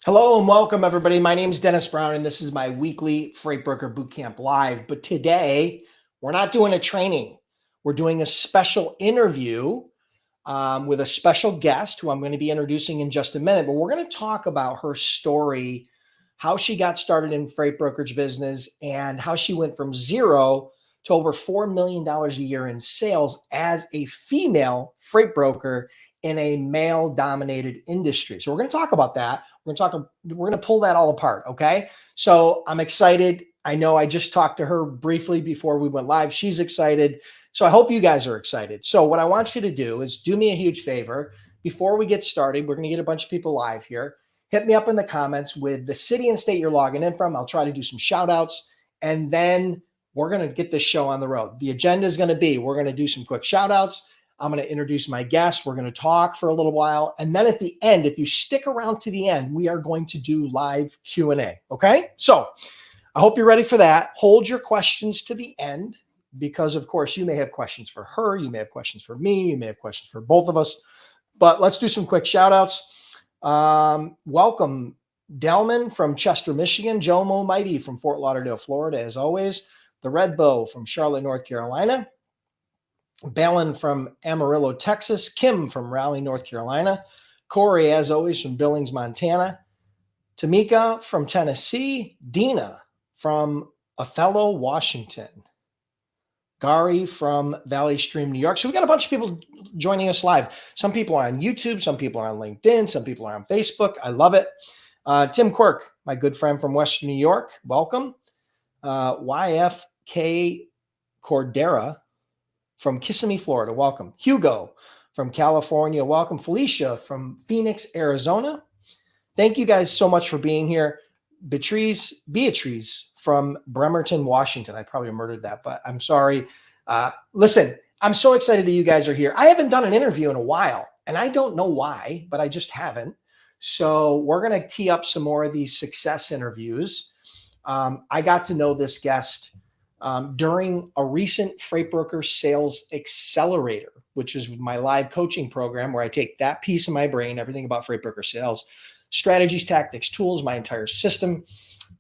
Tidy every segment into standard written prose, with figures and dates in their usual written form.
Hello and welcome, everybody. My name is Dennis Brown, and this is my weekly Freight Broker Bootcamp Live. But today, we're not doing a training. We're doing a special interview with a special guest who I'm going to be introducing in just a minute. But we're going to talk about her story, how she got started in freight brokerage business, and how she went from zero to over $4 million a year in sales as a female freight broker in a male-dominated industry. So we're going to talk about that. We're going to pull that all apart. Okay. So I'm excited. I know I just talked to her briefly before we went live. She's excited. So I hope you guys are excited. So what I want you to do is do me a huge favor. Before we get started, we're going to get a bunch of people live here. Hit me up in the comments with the city and state you're logging in from. I'll try to do some shout outs, and then we're going to get this show on the road. The agenda is going to be, we're going to do some quick shout outs. I'm going to introduce my guest. We're going to talk for a little while. And then at the end, if you stick around to the end, we are going to do live Q&A. Okay. So I hope you're ready for that. Hold your questions to the end because, of course, you may have questions for her. You may have questions for me. You may have questions for both of us. But let's do some quick shout outs. Welcome, Delman from Chester, Michigan. Jomo Mighty from Fort Lauderdale, Florida, as always. The Red Bow from Charlotte, North Carolina. Balin from Amarillo, Texas. Kim from Raleigh, North Carolina. Corey, as always, from Billings, Montana. Tamika from Tennessee. Dina from Othello, Washington. Gary from Valley Stream, New York. So we got a bunch of people joining us live. Some people are on YouTube. Some people are on LinkedIn. Some people are on Facebook. I love it. Tim Quirk, my good friend from Western New York. Welcome. YFK Cordera from Kissimmee, Florida. Welcome. Hugo from California. Welcome. Felicia from Phoenix, Arizona. Thank you guys so much for being here. Beatrice from Bremerton, Washington. I probably murdered that, but I'm sorry. Listen, I'm so excited that you guys are here. I haven't done an interview in a while, and I don't know why, but I just haven't. So we're going to tee up some more of these success interviews. I got to know this guest during a recent Freight Broker Sales Accelerator, which is my live coaching program where I take that piece of my brain, everything about Freight Broker sales, strategies, tactics, tools, my entire system.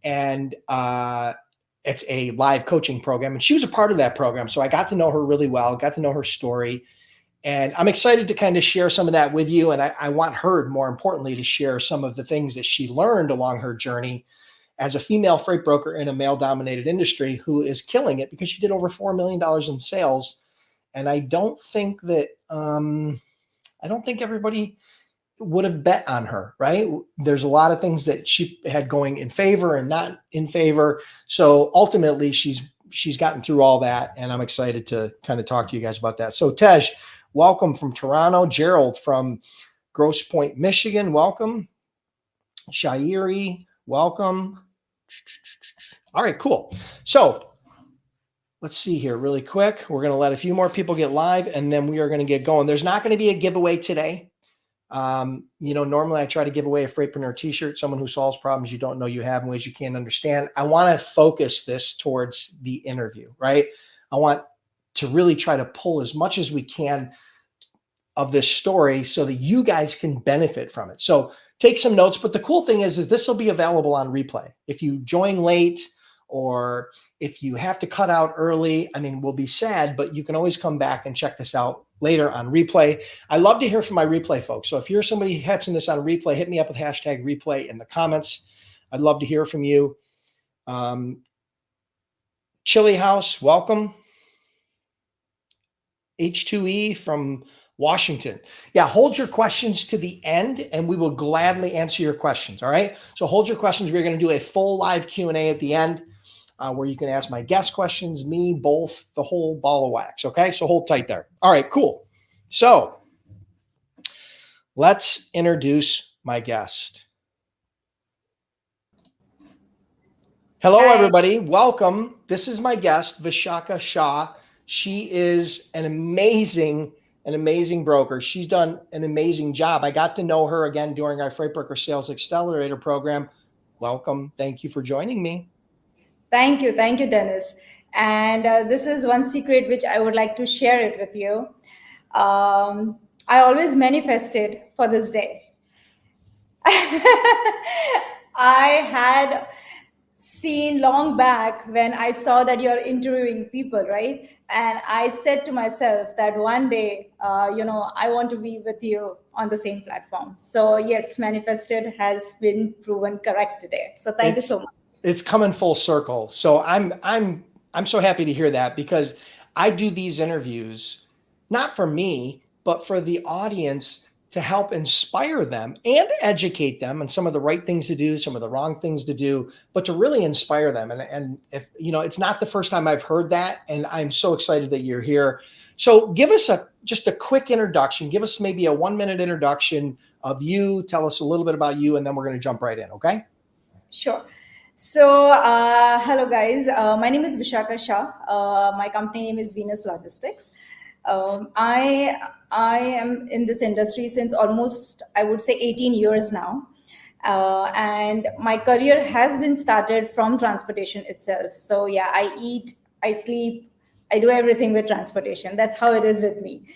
And it's a live coaching program. And she was a part of that program. So I got to know her really well, got to know her story. And I'm excited to kind of share some of that with you. And I want her, more importantly, to share some of the things that she learned along her journey as a female freight broker in a male-dominated industry who is killing it because she did over $4 million in sales. And I don't think that everybody would have bet on her, right? There's a lot of things that she had going in favor and not in favor. So ultimately, she's gotten through all that, and I'm excited to kind of talk to you guys about that. So Tej, welcome from Toronto. Gerald from Grosse Pointe, Michigan, welcome. Shairi, welcome. All right, cool. So let's see here really quick. We're going to let a few more people get live, and then we are going to get going. There's not going to be a giveaway today. Normally I try to give away a Freightpreneur t-shirt, someone who solves problems you don't know you have in ways you can't understand. I want to focus this towards the interview, right? I want to really try to pull as much as we can of this story so that you guys can benefit from it. So take some notes, but the cool thing is this will be available on replay. If you join late or if you have to cut out early, we'll be sad, but you can always come back and check this out later on replay. I love to hear from my replay folks. So if you're somebody catching this on replay, hit me up with hashtag replay in the comments. I'd love to hear from you. Chili House, welcome. H2E from Washington. Yeah, hold your questions to the end and we will gladly answer your questions. All right. So hold your questions. We're going to do a full live Q&A at the end where you can ask my guest questions, me, both, the whole ball of wax. Okay. So hold tight there. All right, cool. So let's introduce my guest. Hello, everybody. Welcome. This is my guest, Vishaka Shah. She is an amazing broker. She's done an amazing job. I got to know her again during our Freight Broker Sales Accelerator program. Welcome. Thank you for joining me. Thank you, Dennis. And this is one secret which I would like to share it with you. I always manifested for this day. I had seen long back when I saw that you're interviewing people, right? And I said to myself that one day, I want to be with you on the same platform. So yes, manifested has been proven correct today. So thank you It's so much. it's coming full circle. So I'm so happy to hear that, because I do these interviews not for me, but for the audience, to help inspire them and educate them on some of the right things to do, some of the wrong things to do, but to really inspire them. And if it's not the first time I've heard that, and I'm so excited that you're here. So give us just a quick introduction. Give us maybe a 1-minute introduction of you. Tell us a little bit about you, and then we're going to jump right in. Okay. Sure. So, hello guys. My name is Vishaka Shah. My company name is Venus Logistics. I am in this industry since almost, I would say, 18 years now, and my career has been started from transportation itself. So yeah, I eat, I sleep, I do everything with transportation. That's how it is with me.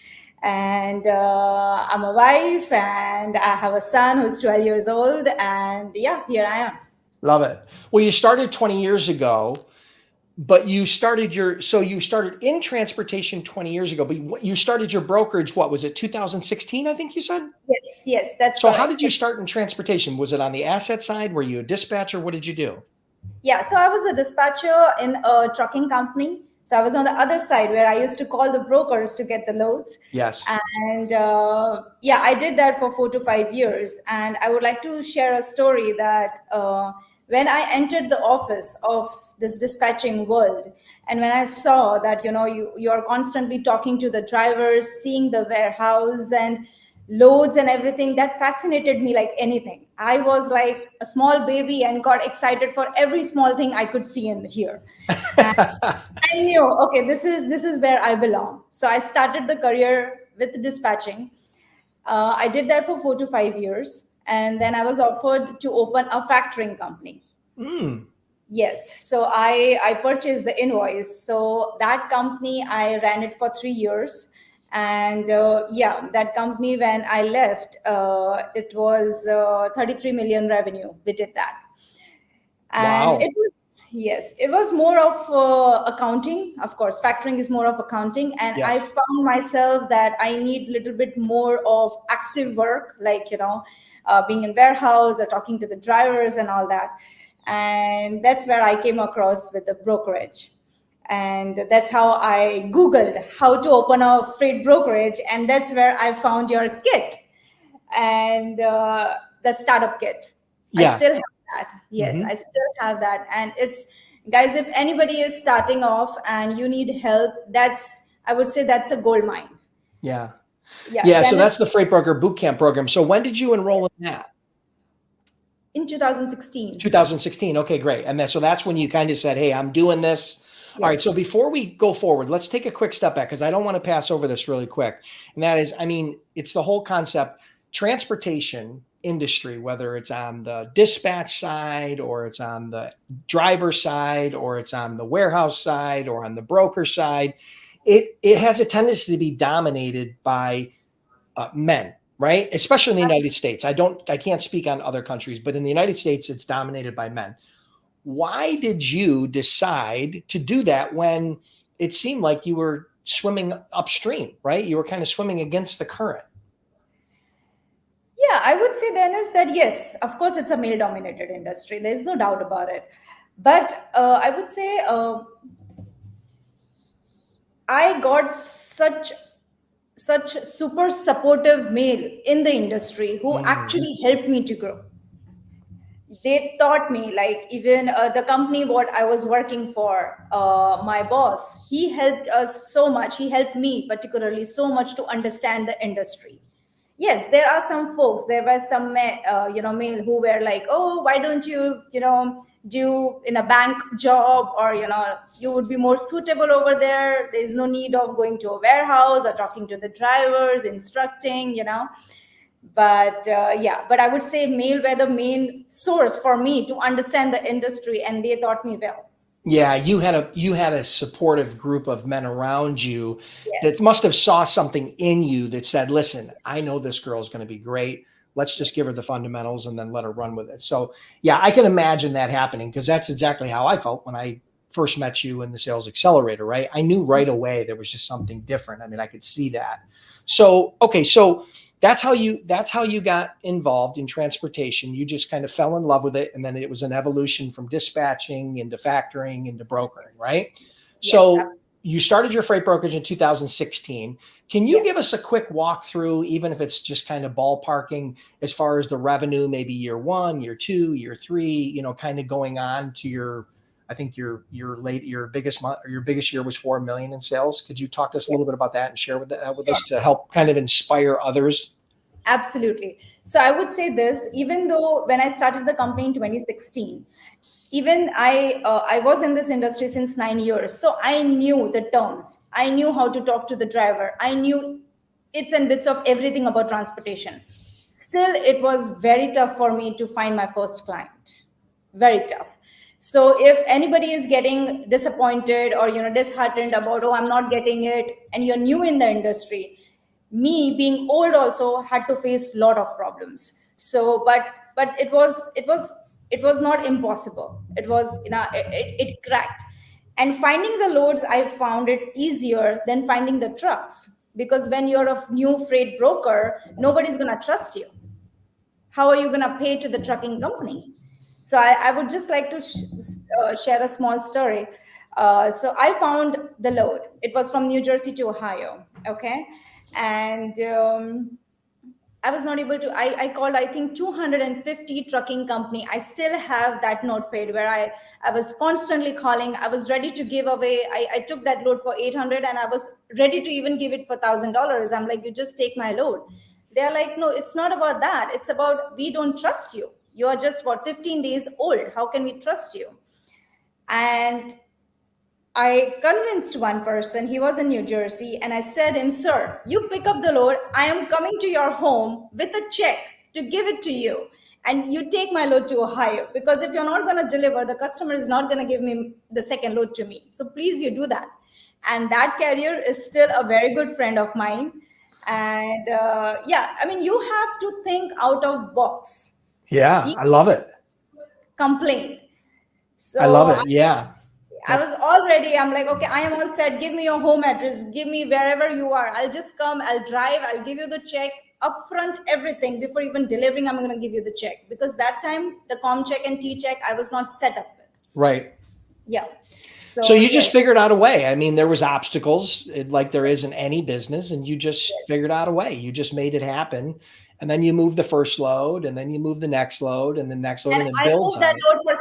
And I'm a wife, and I have a son who's 12 years old. And yeah, here I am. Love it. Well, you started 20 years ago, but you started you started in transportation 20 years ago, but you started your brokerage, what was it, 2016, I think you said? Yes, that's So how correct. did you start in transportation? Was it on the asset side? Were you a dispatcher? What did you do? Yeah, so I was a dispatcher in a trucking company. So I was on the other side where I used to call the brokers to get the loads. Yes. And yeah, I did that for 4 to 5 years. And I would like to share a story that when I entered the office of this dispatching world, and when I saw that, you're constantly talking to the drivers, seeing the warehouse and loads and everything, that fascinated me like anything. I was like a small baby and got excited for every small thing I could see and hear. And I knew, okay, this is where I belong. So I started the career with dispatching. I did that for 4 to 5 years, and then I was offered to open a factoring company. Mm. Yes, so I purchased the invoice. So that company I ran it for 3 years, and yeah, that company when I left, it was 33 million revenue. We did that, and Wow. it was more of accounting. Of course, factoring is more of accounting, and I Yes. found myself that I need a little bit more of active work, like being in warehouse or talking to the drivers and all that. And that's where I came across with the brokerage, and that's how I googled how to open a freight brokerage, and that's where I found your kit and the startup kit. I Yeah. still have that. Yes, Hmm. I still have that. And it's, guys, if anybody is starting off and you need help, I would say that's a gold mine. Yeah. Yeah, Yeah. So that's Dennis, the Freight Broker Bootcamp program. So when did you enroll in that? in 2016. 2016. Okay, great. And so that's when you kind of said, hey, I'm doing this. All right. So Yes. before we go forward, let's take a quick step back, because I don't want to pass over this really quick. And that is, I mean, it's the whole concept, transportation industry, whether it's on the dispatch side or it's on the driver side or it's on the warehouse side or on the broker side, it has a tendency to be dominated by men, right? Especially in the United States. I can't speak on other countries, but in the United States, it's dominated by men. Why did you decide to do that when it seemed like you were swimming upstream, right? You were kind of swimming against the current. Yeah, I would say, Dennis, that yes, of course, it's a male dominated industry. There's no doubt about it. But I would say I got such super supportive male in the industry who Mm. actually helped me to grow. They taught me, like, even the company what I was working for, my boss, he helped us so much. He helped me particularly so much to understand the industry. Yes, there are some folks, there were some male who were like, oh, why don't you do in a bank job, or you would be more suitable over there. There's no need of going to a warehouse or talking to the drivers, instructing. But yeah, but I would say male were the main source for me to understand the industry, and they taught me well. Yeah, you had a supportive group of men around you that Yes. must have saw something in you that said, "Listen, I know this girl is going to be great. Let's just give her the fundamentals and then let her run with it. So yeah, I can imagine that happening, because that's exactly how I felt when I first met you in the sales accelerator, right? I knew right away there was just something different. I mean, I could see that. So, okay. So that's how you got involved in transportation. You just kind of fell in love with it. And then it was an evolution from dispatching into factoring into brokering, right? Yes, So you started your freight brokerage in 2016. Can you give us a quick walkthrough, even if it's just kind of ballparking, as far as the revenue, maybe year 1, year 2, year 3, kind of going on to your, I think your biggest month, or your biggest year was 4 million in sales. Could you talk to us a little bit about that and share with us to help kind of inspire others? Absolutely. So I would say this, even though when I started the company in 2016, even I was in this industry since 9 years, so I knew the terms. I knew how to talk to the driver. I knew its and bits of everything about transportation. Still, it was very tough for me to find my first client. Very tough. So if anybody is getting disappointed or disheartened about, oh, I'm not getting it, and you're new in the industry, me being old also had to face a lot of problems. So but it was not impossible. It was it cracked. And finding the loads, I found it easier than finding the trucks, because when you're a new freight broker, nobody's going to trust you. How are you going to pay to the trucking company? So I would just like to share a small story. So I found the load. It was from New Jersey to Ohio. Okay. And I was not able to, I called, I think, 250 trucking company. I still have that notepad where I was constantly calling. I was ready to give away. I took that load for 800 and I was ready to even give it for $1,000. I'm like, you just take my load. They're like, no, it's not about that. It's about, we don't trust you. You are just, 15 days old. How can we trust you? And I convinced one person, he was in New Jersey, and I said him, sir, you pick up the load. I am coming to your home with a check to give it to you. And you take my load to Ohio, because if you're not going to deliver, the customer is not going to give me the second load to me. So please, you do that. And that carrier is still a very good friend of mine. And yeah, I mean, you have to think out of box. Yeah, He I love it. complained. I love So it. Yeah. I was all ready. I'm like, okay, I am all set. Give me your home address. Give me wherever you are. I'll just come. I'll drive. I'll give you the check upfront, everything before even delivering. I'm going to give you the check, because that time the com check and T check I was not set up with. Right. Yeah. So you yes. just figured out a way. I mean, there was obstacles like there is in any business, and you just figured out a way. You just made it happen. And then you move the first load, and then you move the next load, and the next load, and it I builds moved that on it. load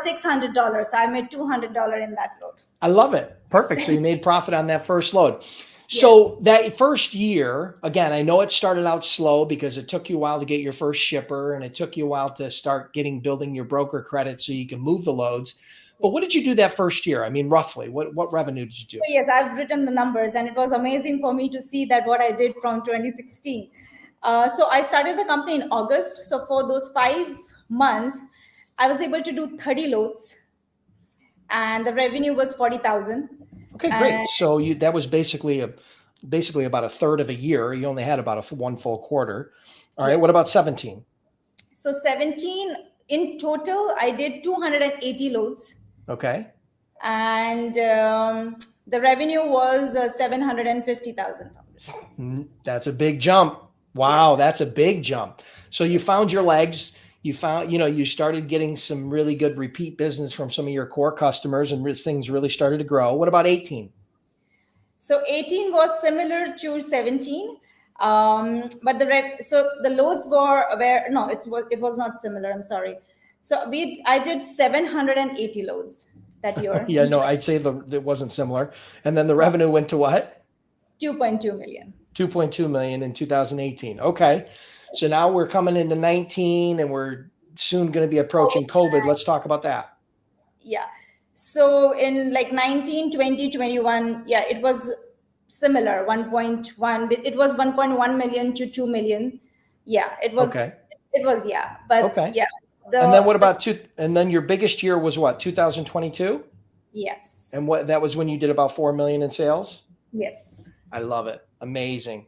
for $600. So I made $200 in that load. I love it. Perfect. So you made profit on that first load. So that first year, again, I know it started out slow because it took you a while to get your first shipper, and it took you a while to start building your broker credit so you can move the loads. But what did you do that first year? I mean, roughly, what revenue did you do? So yes, I've written the numbers, and it was amazing for me to see that what I did from 2016. So I started the company in August. So for those 5 months, I was able to do 30 loads, and the revenue was 40,000. Okay, great. So that was basically about a third of a year. You only had about one full quarter. All right. Yes. What about 17? So 17 in total, I did 280 loads. Okay. And the revenue was $750,000. That's a big jump. Wow, yes. That's a big jump. So you found your legs. You found, you started getting some really good repeat business from some of your core customers, and things really started to grow. What about 18? So 18 was similar to 17. But the loads it was not similar. I'm sorry. So I did 780 loads that year. Yeah, no, I'd say it wasn't similar. And then the revenue went to what? 2.2 million. 2.2 million in 2018. Okay. So now we're coming into 19, and we're soon going to be approaching COVID. Let's talk about that. Yeah. So in like 19, 20, 21, yeah, it was similar, 1.1. It was 1.1 million to 2 million. Yeah, it was. Okay. It was, yeah. But okay. Yeah. And then what about and then your biggest year was what, 2022? Yes. And that was when you did about 4 million in sales? Yes. I love it. Amazing.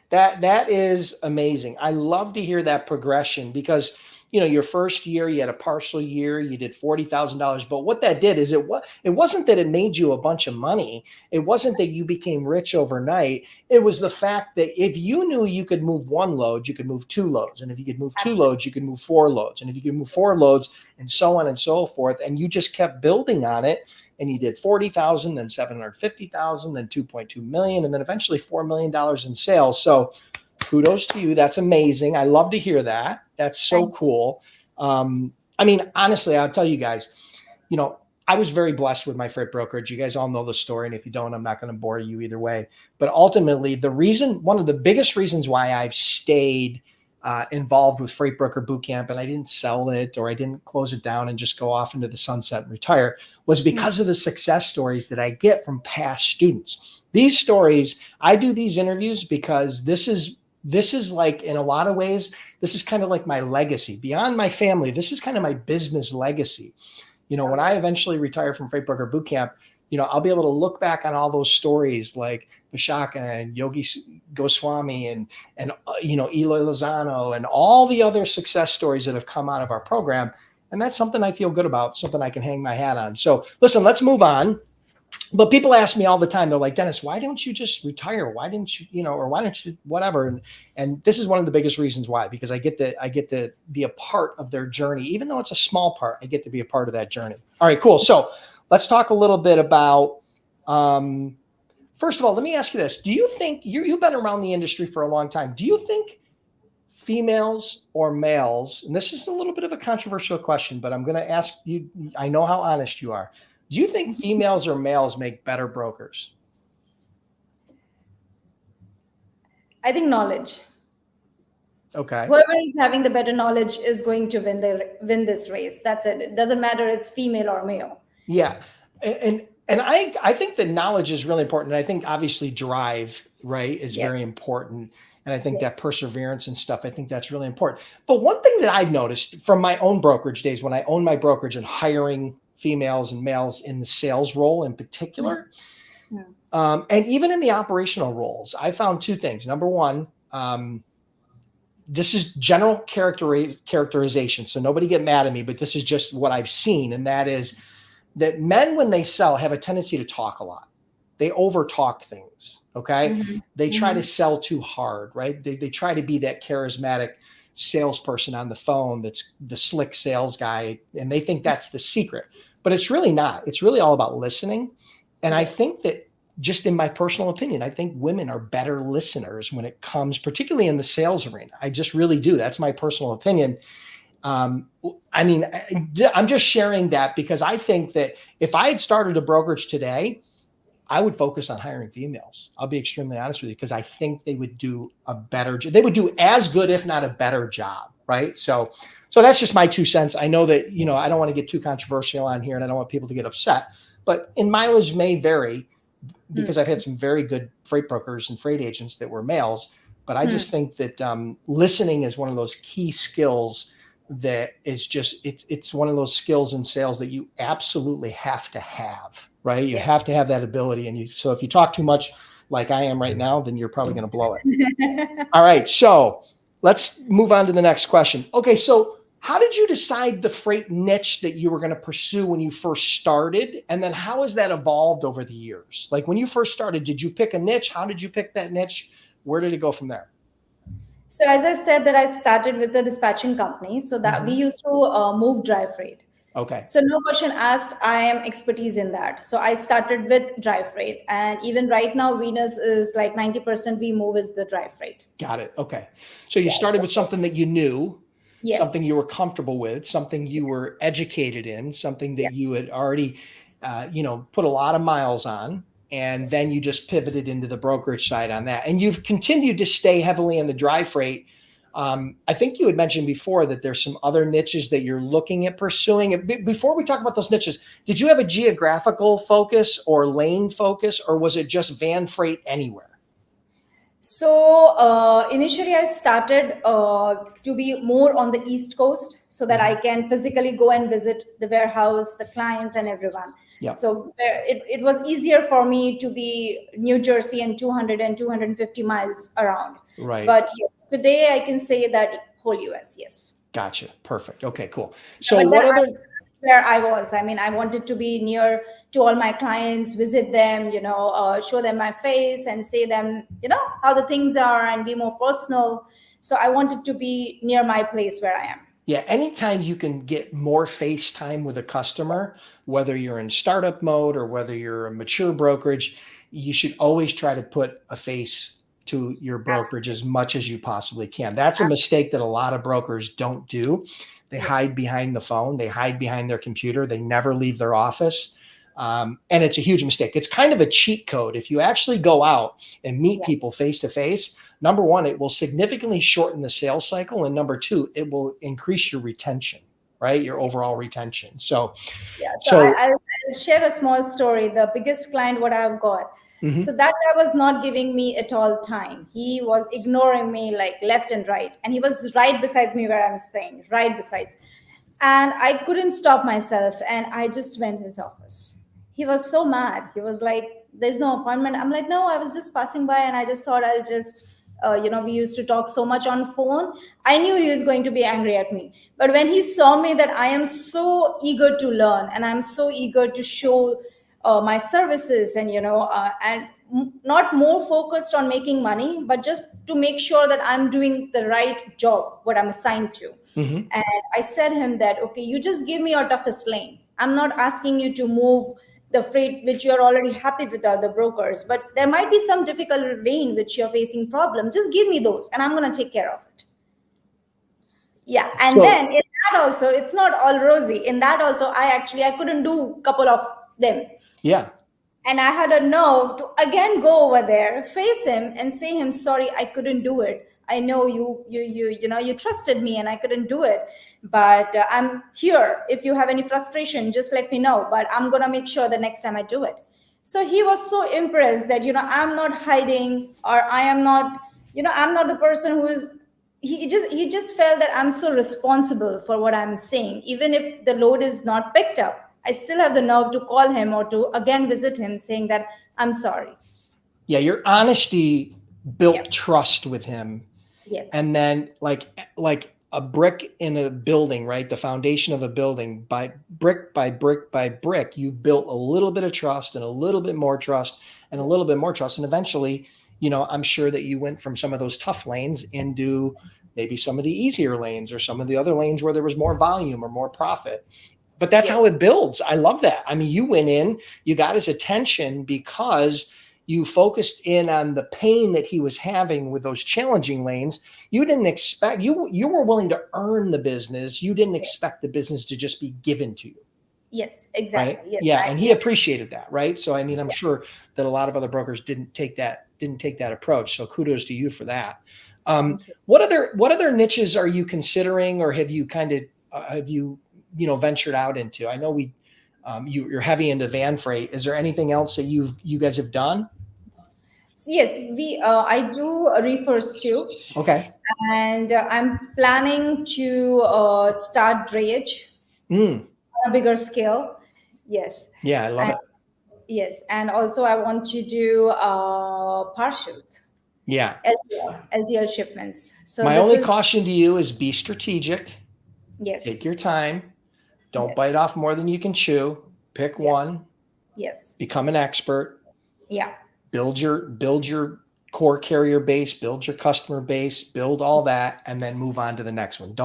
That is amazing. I love to hear that progression because your first year you had a partial year, you did $40,000, but what that did is it wasn't that it made you a bunch of money. It wasn't that you became rich overnight. It was the fact that if you knew you could move one load, you could move two loads, and if you could move two Absolutely. loads, you could move four loads, and if you could move four loads, and so on and so forth, and you just kept building on it. And you did 40,000, then 750,000, then 2.2 million, and then eventually $4 million in sales. So kudos to you. That's amazing. I love to hear that. That's so cool. I mean, honestly, I'll tell you guys, I was very blessed with my freight brokerage. You guys all know the story. And if you don't, I'm not going to bore you either way. But ultimately, one of the biggest reasons why I've stayed involved with Freight Broker Bootcamp and I didn't sell it or I didn't close it down and just go off into the sunset and retire was because of the success stories that I get from past students. These stories, I do these interviews because this is like, in a lot of ways, this is kind of like my legacy. Beyond my family, this is kind of my business legacy. When I eventually retire from Freight Broker Bootcamp, I'll be able to look back on all those stories like Vishaka and Yogi Goswami and Eloy Lozano and all the other success stories that have come out of our program. And that's something I feel good about, something I can hang my hat on. So listen, let's move on. But people ask me all the time, they're like, Dennis, why don't you just retire? Why didn't you, or why don't you, whatever. And this is one of the biggest reasons why, because I get to be a part of their journey. Even though it's a small part, I get to be a part of that journey. All right, cool. So let's talk a little bit about, first of all, let me ask you this. Do you think, you've been around the industry for a long time. Do you think females or males, and this is a little bit of a controversial question, but I'm going to ask you, I know how honest you are. Do you think females or males make better brokers? I think knowledge. Okay. Whoever is having the better knowledge is going to win this race. That's it. It doesn't matter it's female or male. Yeah. And I think that knowledge is really important. And I think obviously drive, right, is very important. And I think that perseverance and stuff, I think that's really important. But one thing that I've noticed from my own brokerage days, when I owned my brokerage and hiring females and males in the sales role in particular, and even in the operational roles, I found two things. Number one, this is general characterization. So nobody get mad at me, but this is just what I've seen. And that is that men, when they sell, have a tendency to talk a lot. They over talk things. Okay. They try to sell too hard, right? They try to be that charismatic salesperson on the phone. That's the slick sales guy. And they think that's the secret, but it's really not. It's really all about listening. And I think that, just in my personal opinion, I think women are better listeners when it comes, particularly in the sales arena. I just really do. That's my personal opinion. I mean, I'm just sharing that because I think that if I had started a brokerage today, I would focus on hiring females. I'll be extremely honest with you, because I think they would do a better job. They would do as good, if not a better job. Right. So that's just my 2 cents. I know that, I don't want to get too controversial on here and I don't want people to get upset, but mileage may vary because I've had some very good freight brokers and freight agents that were males. But I just think that listening is one of those key skills that is just, it's one of those skills in sales that you absolutely have to have, right? You have to have that ability. And so if you talk too much like I am right now, then you're probably going to blow it. All right. So let's move on to the next question. Okay. So how did you decide the freight niche that you were going to pursue when you first started? And then how has that evolved over the years? Like when you first started, did you pick a niche? How did you pick that niche? Where did it go from there? So as I said, that I started with a dispatching company, so that we used to move dry freight. Okay. So no question asked, I am expertise in that. So I started with dry freight, and even right now, Venus is like 90% we move is the dry freight. Got it. Okay. So you started with something that you knew, something you were comfortable with, something you were educated in, something that you had already, put a lot of miles on. And then you just pivoted into the brokerage side on that. And you've continued to stay heavily in the dry freight. I think you had mentioned before that there's some other niches that you're looking at pursuing. Before we talk about those niches, did you have a geographical focus or lane focus, or was it just van freight anywhere? So initially, I started to be more on the East Coast so that I can physically go and visit the warehouse, the clients, and everyone. Yeah. So it was easier for me to be New Jersey and 200 and 250 miles around. Right. But yes, today I can say that whole US, yes. Gotcha. Perfect. Okay, cool. So But then what other, where I was. I mean, I wanted to be near to all my clients, visit them, show them my face and say them, how the things are and be more personal. So I wanted to be near my place where I am. yeah, anytime you can get more face time with a customer, whether you're in startup mode or whether you're a mature brokerage, you should always try to put a face to your brokerage as much as you possibly can. That's a mistake that a lot of brokers don't do. They hide behind the phone, they hide behind their computer, they never leave their office. And it's a huge mistake. It's kind of a cheat code. If you actually go out and meet people face to face, number one, it will significantly shorten the sales cycle. And number two, it will increase your retention, right? Your overall retention. So I'll share a small story. The biggest client what I've got. So that guy was not giving me at all time. He was ignoring me like left and right. And he was right besides me where I'm staying, right besides. And I couldn't stop myself. And I just went to his office. He was so mad. He was like, there's no appointment. I'm like, no, I was just passing by and I just thought I'll just, we used to talk so much on phone. I knew he was going to be angry at me. But when he saw me that I am so eager to learn and I'm so eager to show my services and, not more focused on making money, but just to make sure that I'm doing the right job, what I'm assigned to. And I said him that, okay, you just give me your toughest lane. I'm not asking you to move the freight which you're already happy with other brokers, but there might be some difficult lane which you're facing problem. Just give me those and I'm going to take care of it. Yeah. And then in that also, it's not all rosy. In that also, I couldn't do a couple of them. Yeah. And I had a nerve to again go over there, face him and say him, sorry, I couldn't do it. I know you trusted me and I couldn't do it, but I'm here. If you have any frustration, just let me know, but I'm going to make sure the next time I do it. So he was so impressed that, I'm not hiding or I am not, I'm not the person who is, he just felt that I'm so responsible for what I'm saying. Even if the load is not picked up, I still have the nerve to call him or to again visit him saying that I'm sorry. Yeah. Your honesty built trust with him. Yes. And then like a brick in a building, right? The foundation of a building by brick by brick by brick, you built a little bit of trust and a little bit more trust and a little bit more trust. And eventually, I'm sure that you went from some of those tough lanes into maybe some of the easier lanes or some of the other lanes where there was more volume or more profit. But that's how it builds. I love that. I mean, you went in, you got his attention because you focused in on the pain that he was having with those challenging lanes. You didn't expect, you were willing to earn the business. You didn't expect the business to just be given to you. Yes, exactly. Right? Yes, yeah. And he appreciated that. Right. So, I mean, I'm sure that a lot of other brokers didn't take that approach. So kudos to you for that. What other niches are you considering or have you ventured out into? I know you're heavy into van freight. Is there anything else that you guys have done? So yes, I do reefers too. Okay. And I'm planning to start drayage on a bigger scale. Yes. Yeah, I love it. Yes, and also I want to do partials. Yeah. LTL shipments. So my only caution to you is be strategic. Yes. Take your time. Don't bite off more than you can chew. Pick one. Yes. Become an expert. Yeah. Build your core carrier base, build your customer base, build all that, and then move on to the next one.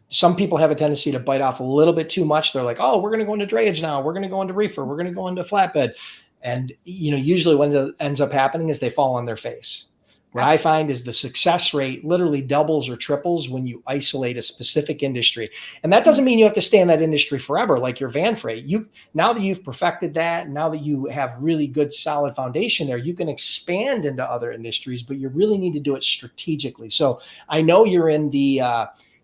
Some people have a tendency to bite off a little bit too much. They're like, oh, we're going to go into drayage now. We're going to go into reefer. We're going to go into flatbed. And, usually what ends up happening is they fall on their face. What I find is the success rate literally doubles or triples when you isolate a specific industry. And that doesn't mean you have to stay in that industry forever, like your van freight. Now that you've perfected that, now that you have really good, solid foundation there, you can expand into other industries, but you really need to do it strategically. So I know you're in the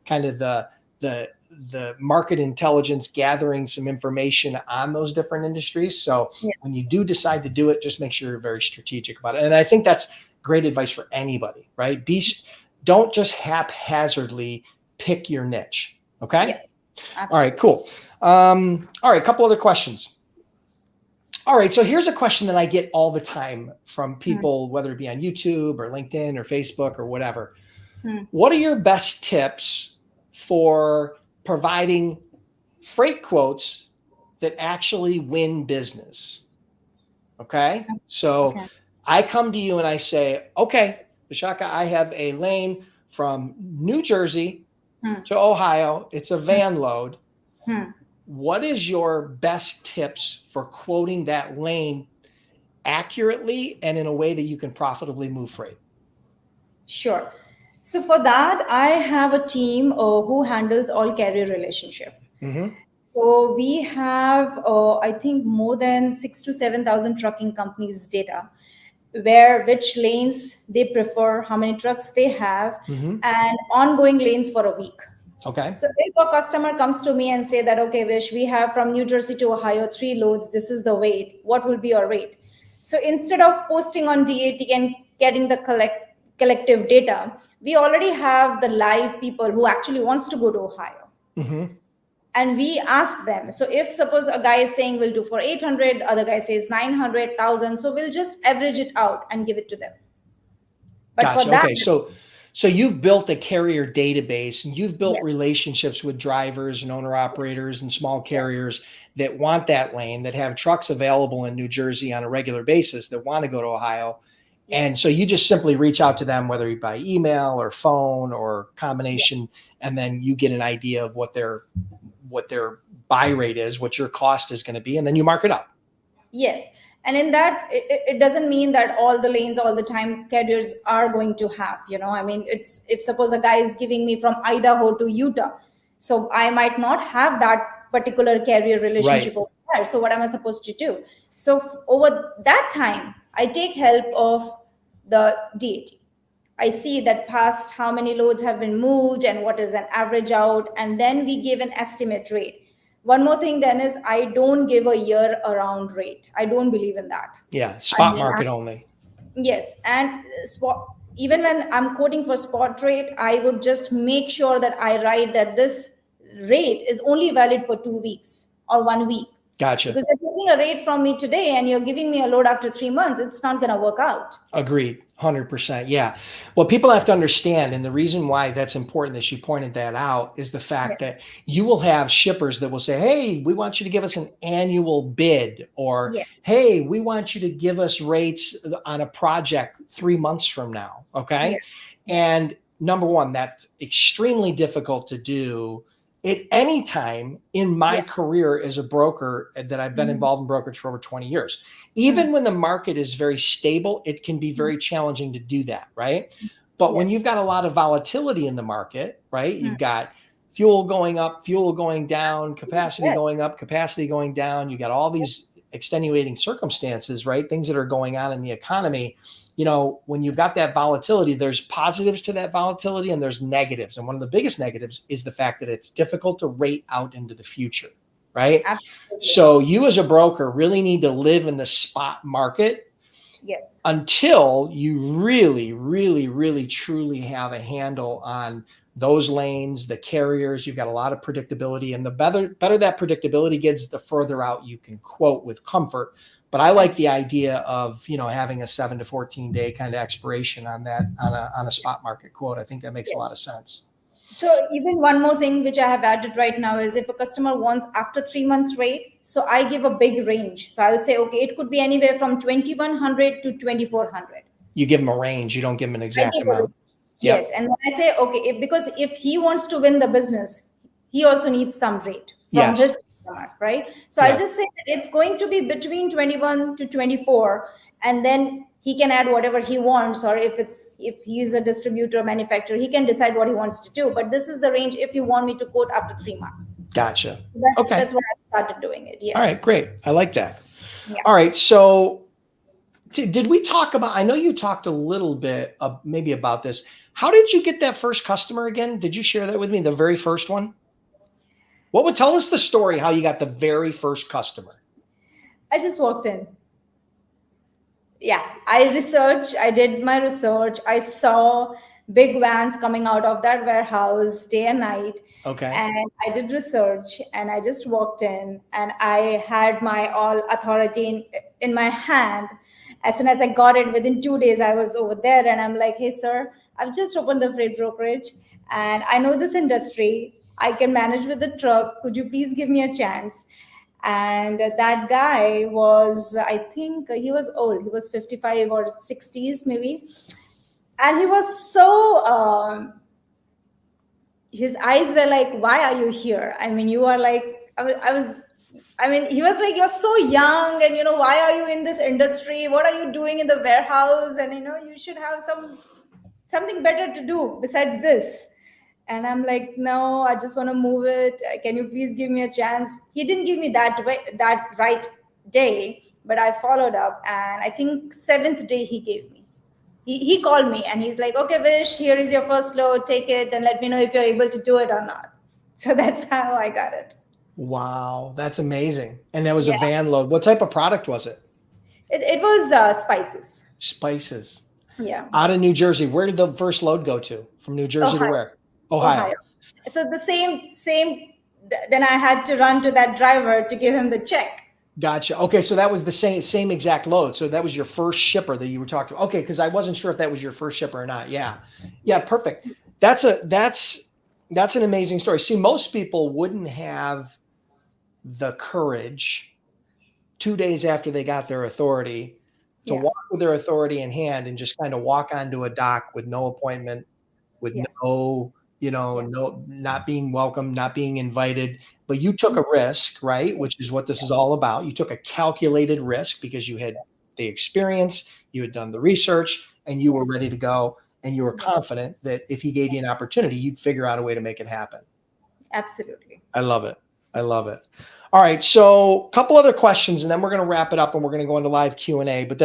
kind of the market intelligence, gathering some information on those different industries. So when you do decide to do it, just make sure you're very strategic about it. And I think that's great advice for anybody, right? Don't just haphazardly pick your niche. Okay. Yes. All right, cool. All right, a couple other questions. All right, so here's a question that I get all the time from people, whether it be on YouTube or LinkedIn or Facebook or whatever. What are your best tips for providing freight quotes that actually win business? Okay, so I come to you and I say, okay, Vishaka, I have a lane from New Jersey to Ohio. It's a van load. What is your best tips for quoting that lane accurately and in a way that you can profitably move freight? Sure. So for that, I have a team who handles all carrier relationship. So we have, I think, more than 6 to 7,000 trucking companies' data, which lanes they prefer, how many trucks they have, and ongoing lanes for a week. Okay. So if a customer comes to me and say that, okay, Vish, we have from New Jersey to Ohio 3 loads, this is the weight, what will be your rate? So instead of posting on DAT and getting the collective data, we already have the live people who actually wants to go to Ohio. And we ask them. So if suppose a guy is saying we'll do for 800, other guy says 900,000, so we'll just average it out and give it to them. But gotcha. For that, okay, so you've built a carrier database and you've built relationships with drivers and owner operators and small carriers that want that lane, that have trucks available in New Jersey on a regular basis that want to go to Ohio. And so you just simply reach out to them, whether by email or phone or combination, and then you get an idea of what their buy rate is, what your cost is going to be, and then you mark it up. Yes. And in that, it doesn't mean that all the lanes all the time carriers are going to have, I mean, it's if suppose a guy is giving me from Idaho to Utah, so I might not have that particular carrier relationship over there. So what am I supposed to do? So over that time, I take help of the DAT. I see that past how many loads have been moved and what is an average out, and then we give an estimate rate. One more thing, Dennis, I don't give a year around rate. I don't believe in that. Yeah, spot market only. Yes, and even when I'm quoting for spot rate, I would just make sure that I write that this rate is only valid for 2 weeks or 1 week. Gotcha. Because you're taking a rate from me today and you're giving me a load after 3 months, it's not going to work out. Agreed. 100%. Yeah. Well, people have to understand, and the reason why that's important that she pointed that out is the fact that you will have shippers that will say, hey, we want you to give us an annual bid, or hey, we want you to give us rates on a project 3 months from now. Okay. And number one, that's extremely difficult to do at any time in my career as a broker that I've been involved in brokerage for over 20 years. Even when the market is very stable, it can be very challenging to do that, right? But when you've got a lot of volatility in the market, right? You've got fuel going up, fuel going down, capacity going up, capacity going down. You got all these extenuating circumstances, right? Things that are going on in the economy. When you've got that volatility, there's positives to that volatility and there's negatives. And one of the biggest negatives is the fact that it's difficult to rate out into the future, right? Absolutely. So you as a broker really need to live in the spot market until you really, really, really, truly have a handle on those lanes, the carriers. You've got a lot of predictability, and the better that predictability gets, the further out you can quote with comfort. But I like the idea of, having a 7 to 14 day kind of expiration on that, on a spot market quote. I think that makes a lot of sense. So even one more thing which I have added right now is if a customer wants after 3 months rate, so I give a big range. So I'll say, okay, it could be anywhere from 2,100 to 2,400. You give them a range. You don't give them an exact amount. Yes. And then I say, okay, because if he wants to win the business, he also needs some rate from his customer, right? So I'll just say that it's going to be between 21 to 24, and then he can add whatever he wants, or if he's a distributor or manufacturer, he can decide what he wants to do. But this is the range if you want me to quote after 3 months. Gotcha. That's when I started doing it. Yes. All right, great. I like that. All right. So did we talk about, I know you talked a little bit maybe about this. How did you get that first customer again? Did you share that with me? The very first one? What would tell us the story, how you got the very first customer? I just walked in. yeah, I did my research. I saw big vans coming out of that warehouse day and night. Okay. And I did research and I just walked in and I had my all authority in my hand. As soon as I got it, within 2 days, I was over there and I'm like, hey, sir, I've just opened the freight brokerage and I know this industry. I can manage with the truck. Could you please give me a chance? And that guy was, I think he was old. He was 55 or 60s maybe. And he was so, his eyes were like, why are you here? I mean, you are like, I mean, he was like, you're so young and, why are you in this industry? What are you doing in the warehouse? And, you should have something better to do besides this. And I'm like, no, I just want to move it. Can you please give me a chance? He didn't give me that right day, but I followed up. And I think seventh day he gave me. He called me and he's like, okay, Vish, here is your first load. Take it and let me know if you're able to do it or not. So that's how I got it. Wow, that's amazing. And that was a Yeah, van load. What type of product was it? it was spices. Spices. Yeah, Out of New Jersey. Where did the first load go to? From New Jersey to Ohio. where? Ohio. So the same. Then I had to run to that driver to give him the check. Gotcha. Okay, so that was the same exact load. So that was your first shipper that you were talking about. Okay, because I wasn't sure if that was your first shipper or not. Yeah. Yeah, perfect. That's an amazing story. See, most people wouldn't have the courage 2 days after they got their authority to Yeah, walk with their authority in hand and just kind of walk onto a dock with no appointment, with yeah, no, yeah, no, not being welcome, not being invited. But you took a risk, right? Which is what this is all about. You took a calculated risk because you had the experience, you had done the research, and you yeah, were ready to go. And you were confident that if he gave you an opportunity, you'd figure out a way to make it happen. absolutely. I love it. I love it. All right. So a couple other questions, and then we're going to wrap it up and we're going to go into live Q&A. But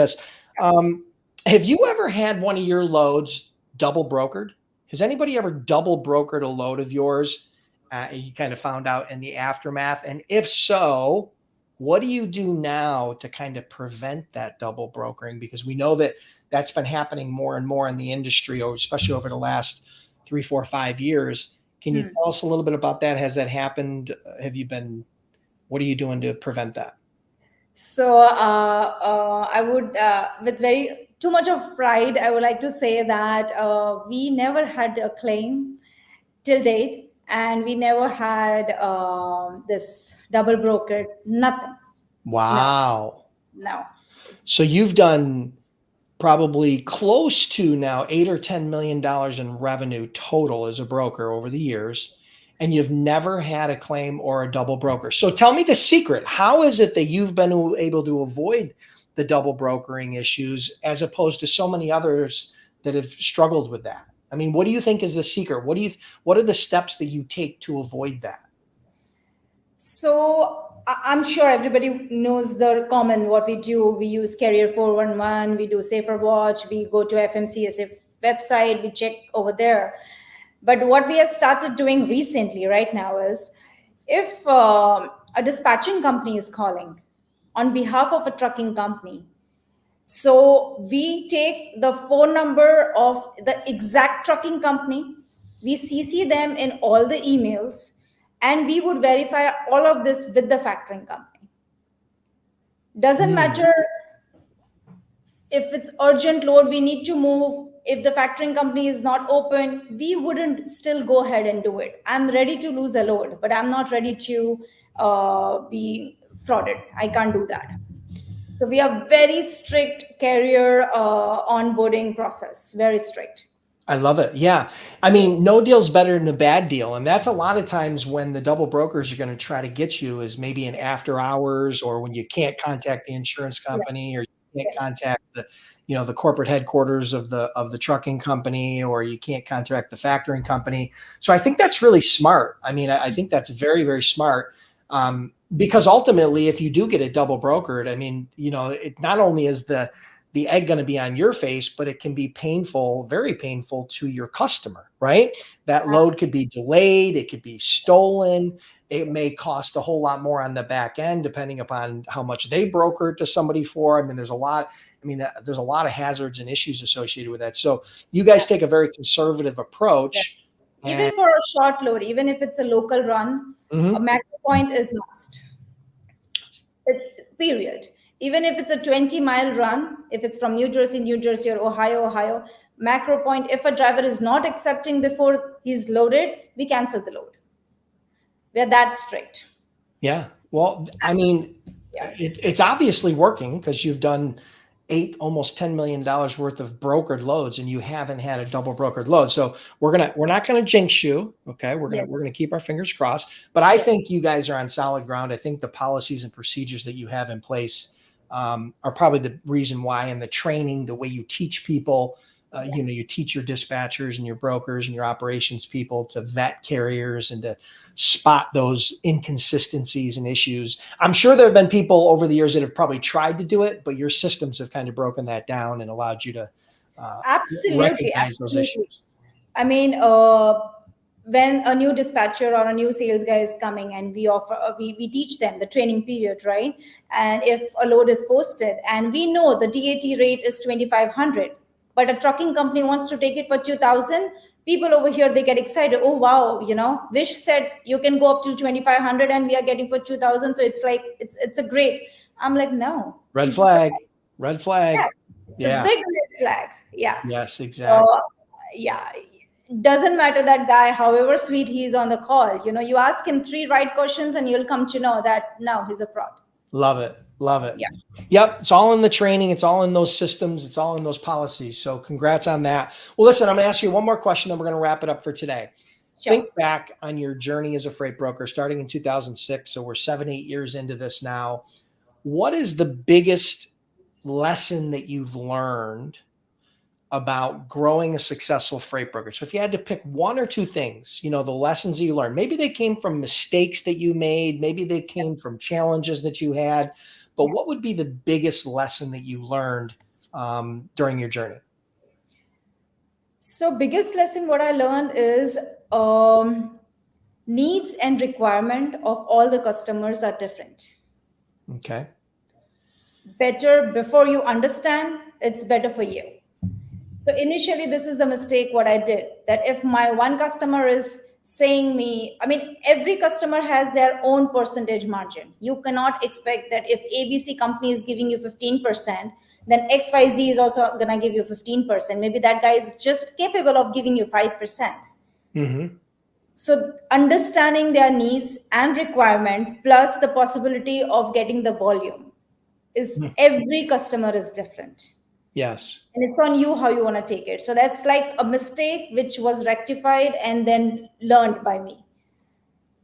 have you ever had one of your loads double brokered? Has anybody ever double brokered a load of yours? You kind of found out in the aftermath. And if so, what do you do now to kind of prevent that double brokering? Because we know that that's been happening more and more in the industry, or especially over the last 3, 4, 5 years. Can you tell us a little bit about that? Has that happened? What are you doing to prevent that? So I would, with very too much of pride, I would like to say that we never had a claim till date, and we never had this double brokered. Nothing. No, Wow. no. So you've done probably close to now 8 or $10 million in revenue total as a broker over the years, and you've never had a claim or a double broker. So tell me the secret. How is it that you've been able to avoid the double brokering issues as opposed to so many others that have struggled with that? I mean, what do you think is the secret? What are the steps that you take to avoid that? So I'm sure everybody knows the common what we do. We use Carrier 411, we do Safer Watch, we go to FMCSA website, we check over there. But what we have started doing recently right now is if a dispatching company is calling on behalf of a trucking company, so we take the phone number of the exact trucking company, we CC them in all the emails, and we would verify all of this with the factoring company. Doesn't matter if it's urgent load, we need to move. If the factoring company is not open, we wouldn't still go ahead and do it. I'm ready to lose a load, but I'm not ready to be frauded. I can't do that. So we have very strict carrier onboarding process, very strict. I love it. Yeah. I mean, Yes. no deal's better than a bad deal. And that's a lot of times when the double brokers are going to try to get you is maybe in after hours, or when you can't contact the insurance Yeah. company, or you can't Yes. contact the corporate headquarters of the trucking company, or you can't contact the factoring company. So I think that's really smart. I mean, I think that's very, very smart. Because ultimately, if you do get it double brokered, I mean, it not only is the the egg going to be on your face, but it can be painful, very painful to your customer, right? That load could be delayed. It could be stolen. It may cost a whole lot more on the back end, depending upon how much they broker to somebody for. I mean, there's a lot of hazards and issues associated with that. So you guys take a very conservative approach. Even for a short load, even if it's a local run, a macro point is must. It's period. Even if it's a 20-mile run, if it's from New Jersey, or Ohio, macro point, if a driver is not accepting before he's loaded, we cancel the load. We're that strict. Yeah. Well, I mean, it's obviously working because you've done almost $10 million worth of brokered loads, and you haven't had a double brokered load. So we're not gonna jinx you. Okay. We're gonna keep our fingers crossed. But I think you guys are on solid ground. I think the policies and procedures that you have in place are probably the reason why, and the training, the way you teach people, you teach your dispatchers and your brokers and your operations people to vet carriers and to spot those inconsistencies and issues. I'm sure there have been people over the years that have probably tried to do it, but your systems have kind of broken that down and allowed you to recognize those issues. I mean, when a new dispatcher or a new sales guy is coming, and we teach them the training period, right? And if a load is posted and we know the DAT rate is 2,500, but a trucking company wants to take it for 2,000, people over here, they get excited. Oh, wow. Vish said you can go up to 2,500 and we are getting for 2,000. So it's like, it's a great, I'm like, no. Red flag. Yeah, it's a big red flag. Yeah. Yes, exactly. So, yeah. Doesn't matter that guy, however sweet he is on the call. You ask him 3 right questions and you'll come to know that now he's a fraud. Love it. Yeah. Yep. It's all in the training. It's all in those systems. It's all in those policies. So congrats on that. Well, listen, I'm going to ask you one more question, then we're going to wrap it up for today. Sure. Think back on your journey as a freight broker starting in 2006. So we're 7-8 years into this now. What is the biggest lesson that you've learned about growing a successful freight broker? So if you had to pick 1 or 2 things, the lessons that you learned, maybe they came from mistakes that you made, maybe they came from challenges that you had, but what would be the biggest lesson that you learned during your journey? So biggest lesson, what I learned is needs and requirement of all the customers are different. Okay. Better before you understand, it's better for you. So initially, this is the mistake what I did, that if my one customer is saying me, every customer has their own percentage margin. You cannot expect that if ABC company is giving you 15%, then XYZ is also going to give you 15%. Maybe that guy is just capable of giving you 5%. Mm-hmm. So understanding their needs and requirement plus the possibility of getting the volume is every customer is different. Yes. And it's on you how you want to take it. So that's like a mistake which was rectified and then learned by me.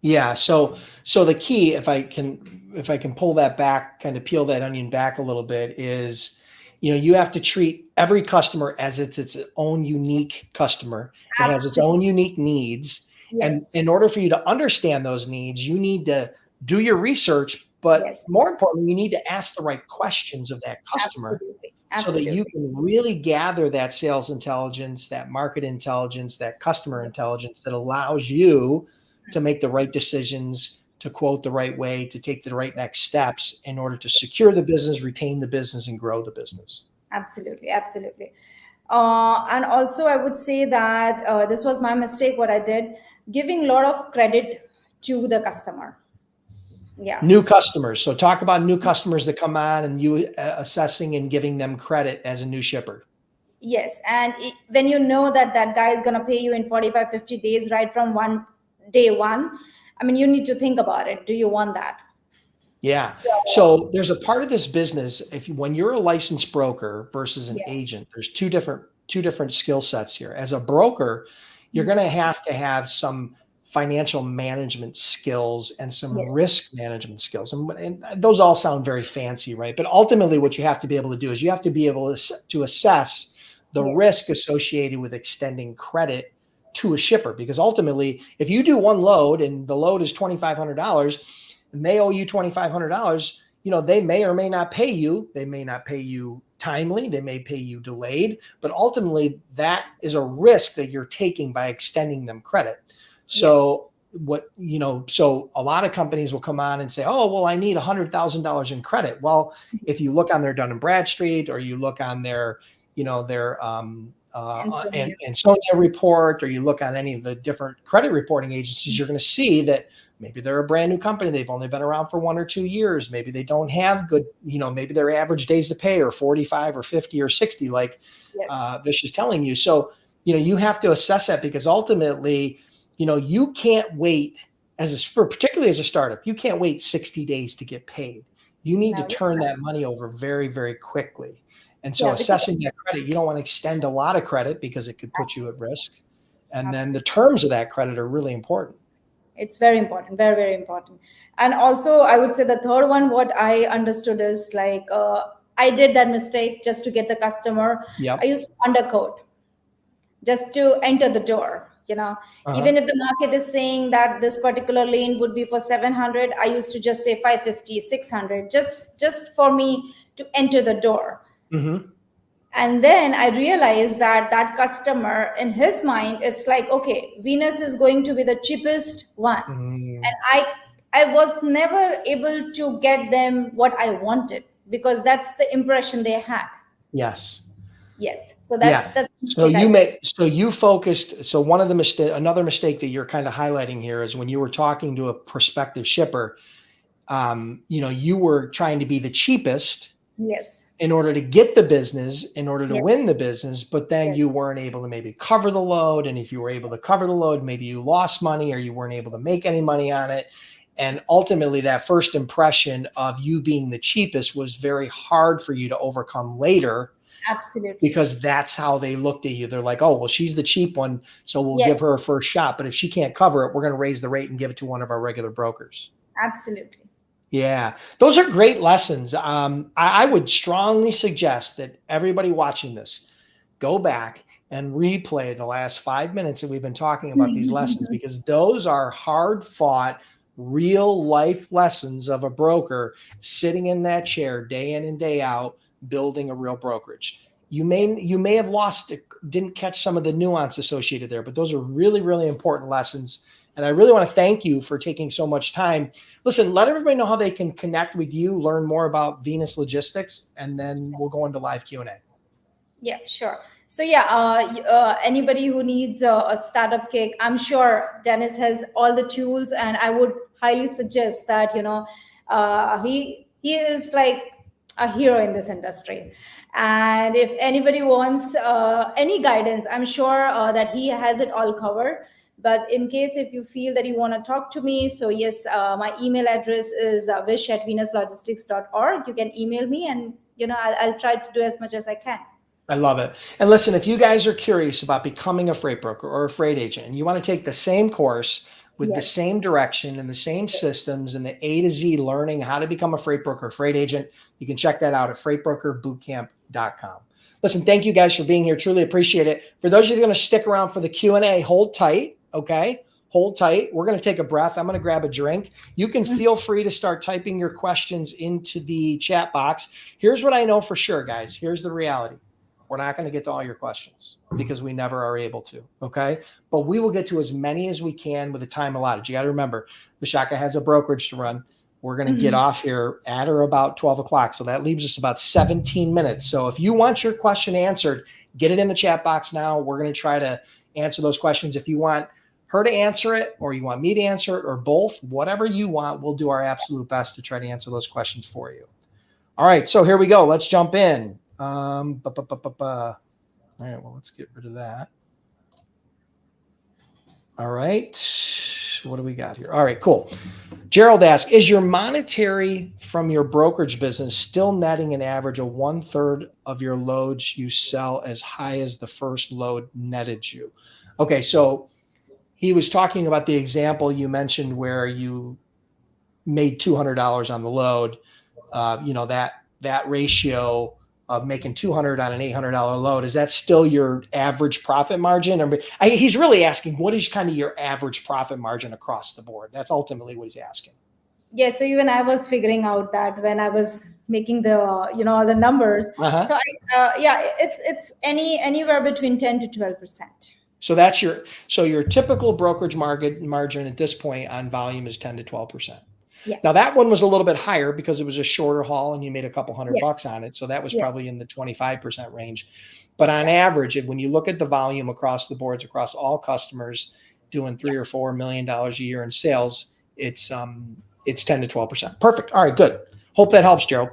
Yeah. So the key, if I can pull that back, kind of peel that onion back a little bit, is, you have to treat every customer as its own unique customer. It Absolutely. Has its own unique needs. Yes. And in order for you to understand those needs, you need to do your research, but more importantly, you need to ask the right questions of that customer. Absolutely. So that you can really gather that sales intelligence, that market intelligence, that customer intelligence that allows you to make the right decisions, to quote the right way, to take the right next steps in order to secure the business, retain the business, and grow the business. Absolutely. Absolutely. And also I would say that this was my mistake, what I did, giving a lot of credit to the customer. Yeah. New customers. So talk about new customers that come on and you assessing and giving them credit as a new shipper. Yes. And when you know that guy is going to pay you in 45, 50 days, right from day one, you need to think about it. Do you want that? Yeah. So there's a part of this business, when you're a licensed broker versus an agent, there's two different skill sets here. As a broker, you're going to have some financial management skills and some risk management skills. And those all sound very fancy, right? But ultimately what you have to be able to do is you have to be able to assess the risk associated with extending credit to a shipper. Because ultimately, if you do one load and the load is $2,500 and they owe you $2,500, they may or may not pay you. They may not pay you timely, they may pay you delayed, but ultimately that is a risk that you're taking by extending them credit. So so a lot of companies will come on and say, oh, well, I need $100,000 in credit. Well, if you look on their Dun and Bradstreet, or you look on their, their and Sonia report, or you look on any of the different credit reporting agencies, you're going to see that maybe they're a brand new company. They've only been around for 1 or 2 years. Maybe they don't have good, maybe their average days to pay are 45 or 50 or 60, like Vish is telling you. So, you have to assess that, because ultimately, you can't wait particularly as a startup, you can't wait 60 days to get paid. You need to turn that money over very, very quickly. And so assessing that credit, you don't want to extend a lot of credit because it could put you at risk. And then the terms of that credit are really important. It's very important, very, very important. And also, I would say the third one, what I understood is like, I did that mistake just to get the customer. Yep. I used to underquote just to enter the door. Even if the market is saying that this particular lane would be for 700, I used to just say 550, 600, just for me to enter the door. Mm-hmm. And then I realized that customer, in his mind, it's like, okay, Venus is going to be the cheapest one. And I was never able to get them what I wanted, because that's the impression they had. Yes. So that's you focused. So another mistake that you're kind of highlighting here is when you were talking to a prospective shipper, you were trying to be the cheapest. Yes. In order to get the business, in order to win the business, but then you weren't able to maybe cover the load. And if you were able to cover the load, maybe you lost money, or you weren't able to make any money on it. And ultimately that first impression of you being the cheapest was very hard for you to overcome later. Absolutely. Because that's how they looked at you. They're like, oh, well, she's the cheap one, so we'll give her a first shot. But if she can't cover it, we're going to raise the rate and give it to one of our regular brokers. Absolutely. Yeah, those are great lessons. I would strongly suggest that everybody watching this go back and replay the last 5 minutes that we've been talking about these lessons, because those are hard fought, real life lessons of a broker sitting in that chair day in and day out, building a real brokerage. You may have didn't catch some of the nuance associated there, but those are really, really important lessons. And I really want to thank you for taking so much time. Listen, let everybody know how they can connect with you, learn more about Venus Logistics, and then we'll go into live Q&A. Yeah, sure. So anybody who needs a startup kick, I'm sure Dennis has all the tools, and I would highly suggest that, he is like a hero in this industry. And if anybody wants any guidance, I'm sure that he has it all covered. But in case if you feel that you want to talk to me, so yes, my email address is vish@venuslogistics.org. You can email me, and I'll try to do as much as I can. I love it. And listen, if you guys are curious about becoming a freight broker or a freight agent, and you want to take the same course with the same direction and the same systems and the A to Z learning how to become a freight broker, freight agent, you can check that out at freightbrokerbootcamp.com. Listen, thank you guys for being here. Truly appreciate it. For those of you that are going to stick around for the Q&A, hold tight. Okay. Hold tight. We're going to take a breath. I'm going to grab a drink. You can feel free to start typing your questions into the chat box. Here's what I know for sure, guys. Here's the reality. We're not going to get to all your questions because we never are able to. Okay. But we will get to as many as we can with the time allotted. You got to remember, Vishaka has a brokerage to run. We're going to get off here at or about 12 o'clock. So that leaves us about 17 minutes. So if you want your question answered, get it in the chat box now. We're going to try to answer those questions. If you want her to answer it, or you want me to answer it, or both, whatever you want, we'll do our absolute best to try to answer those questions for you. All right. So here we go. Let's jump in. All right. Well, let's get rid of that. All right. What do we got here? All right, cool. Gerald asks, is your monetary from your brokerage business still netting an average of 1/3 of your loads you sell as high as the first load netted you? Okay, so he was talking about the example you mentioned where you made $200 on the load. That ratio of making $200 on an $800 load, is that still your average profit margin? Or he's really asking, what is kind of your average profit margin across the board? That's ultimately what he's asking. Yeah, so even I was figuring out that when I was making the the numbers. Uh-huh. So yeah, it's anywhere between 10 to 12%. So that's your typical brokerage margin at this point on volume is 10 to 12%. Now Yes. that one was a little bit higher because it was a shorter haul and you made a couple Yes. $100 on it. So that was Yes. probably in the 25% range. But on Yeah. average, when you look at the volume across the boards, across all customers doing Yeah. $3 or $4 million a year in sales, it's 10 to 12%. Perfect. All right, good. Hope that helps, Gerald.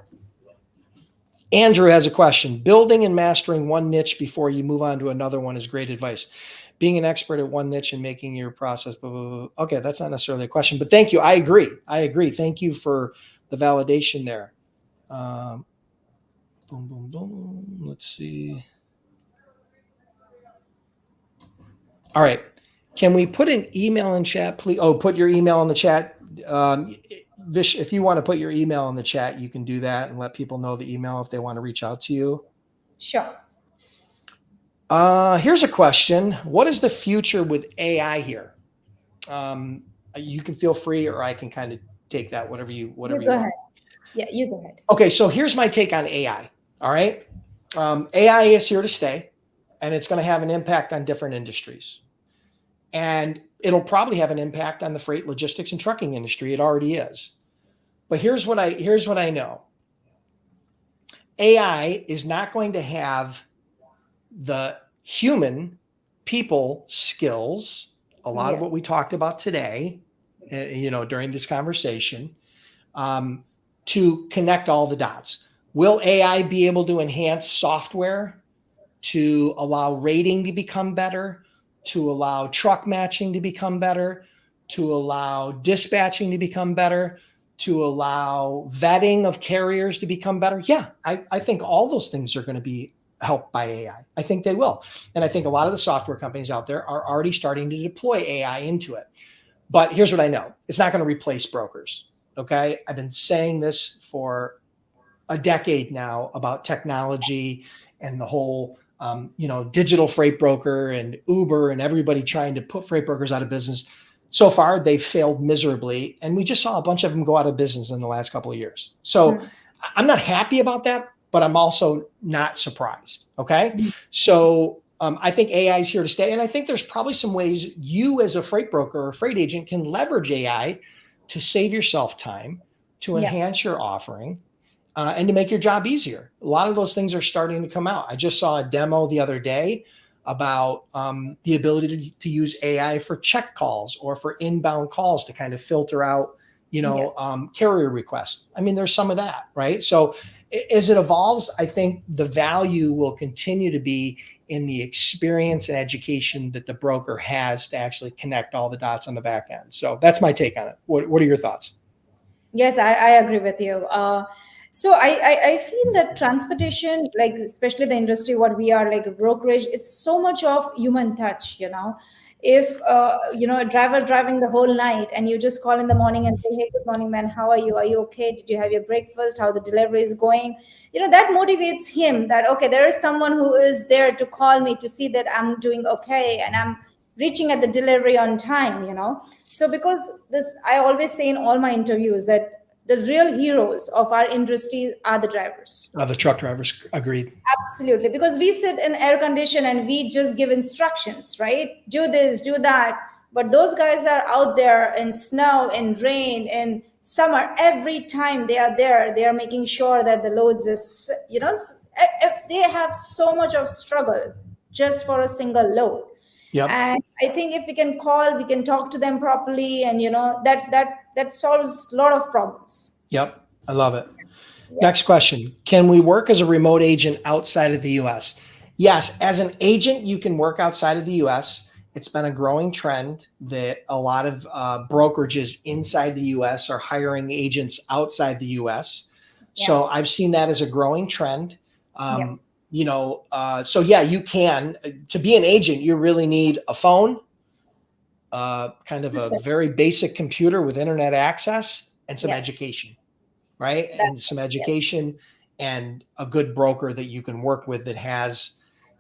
Andrew has a question. Building and mastering one niche before you move on to another one is great advice. Being an expert at one niche and making your process, blah, blah, blah. Okay, that's not necessarily a question, but thank you. I agree. Thank you for the validation there. Boom, boom, boom. Let's see. All right. Can we put an email in chat, please? Oh, put your email in the chat. Vish, if you want to put your email in the chat, you can do that and let people know the email if they want to reach out to you. Sure. Here's a question. What is the future with AI here? You can feel free, or I can kind of take that, whatever you You go want. ahead. Yeah, you go ahead. Okay, so here's my take on AI. All right. AI is here to stay, and it's going to have an impact on different industries. And it'll probably have an impact on the freight, logistics, and trucking industry. It already is. But here's what I know. AI is not going to have the human people skills, a lot of what Yes. we talked about today, during this conversation, to connect all the dots. Will AI be able to enhance software to allow rating to become better, to allow truck matching to become better, to allow dispatching to become better, to allow vetting of carriers to become better? Yeah, I think all those things are going to be helped by AI. I think they will. And I think a lot of the software companies out there are already starting to deploy AI into it. But here's what I know. It's not going to replace brokers. Okay. I've been saying this for a decade now about technology and the whole, digital freight broker and Uber and everybody trying to put freight brokers out of business. So far, they've failed miserably. And we just saw a bunch of them go out of business in the last couple of years. So I'm not happy about that, but I'm also not surprised. Okay. So I think AI is here to stay. And I think there's probably some ways you as a freight broker or freight agent can leverage AI to save yourself time, to enhance your offering, and to make your job easier. A lot of those things are starting to come out. I just saw a demo the other day about the ability to use AI for check calls or for inbound calls to kind of filter out, carrier requests. I mean, there's some of that, right? So as it evolves, I think the value will continue to be in the experience and education that the broker has to actually connect all the dots on the back end. So that's my take on it. What are your thoughts? Yes, I agree with you. So I feel that transportation, like especially the industry, what we are like brokerage, it's so much of human touch. If a driver driving the whole night and you just call in the morning and say, hey, good morning, man, how are you? Are you okay? Did you have your breakfast? How the delivery is going? That motivates him that, okay, there is someone who is there to call me to see that I'm doing okay and I'm reaching at the delivery on time. So because this, I always say in all my interviews that the real heroes of our industry are the drivers. The truck drivers. Agreed. Absolutely, because we sit in air condition and we just give instructions, right? Do this, do that. But those guys are out there in snow, in rain, in summer. Every time they are there, they are making sure that the loads is, they have so much of struggle just for a single load. Yep. And I think if we can call, we can talk to them properly, and that solves a lot of problems. Yep. I love it. Yeah. Next question. Can we work as a remote agent outside of the US? Yes, as an agent, you can work outside of the US. It's been a growing trend that a lot of brokerages inside the US are hiring agents outside the US. Yeah. So I've seen that as a growing trend. Yeah. So yeah, you can. To be an agent, you really need a phone, kind of a very basic computer with internet access, and some Yes. education. Right. And That's some right. education and a good broker that you can work with that has,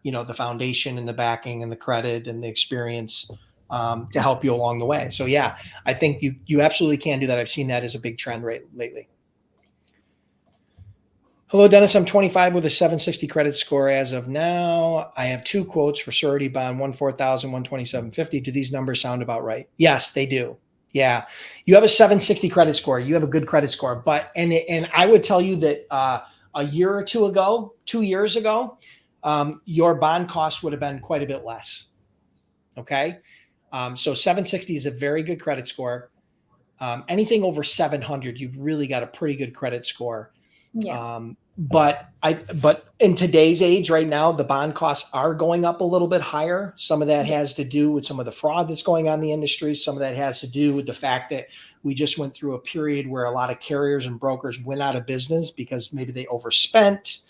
the foundation and the backing and the credit and the experience to help you along the way. So yeah, I think you absolutely can do that. I've seen that as a big trend lately. Hello, Dennis. I'm 25 with a 760 credit score as of now. I have 2 quotes for surety bond, one 4,000, one 2750. Do these numbers sound about right? Yes, they do. Yeah, you have a 760 credit score. You have a good credit score, but and I would tell you that a year or two ago, 2 years ago, your bond cost would have been quite a bit less. Okay, so 760 is a very good credit score. Anything over 700, you've really got a pretty good credit score. Yeah. But in today's age right now, the bond costs are going up a little bit higher. Some of that has to do with some of the fraud that's going on in the industry. Some of that has to do with the fact that we just went through a period where a lot of carriers and brokers went out of business because maybe they overspent,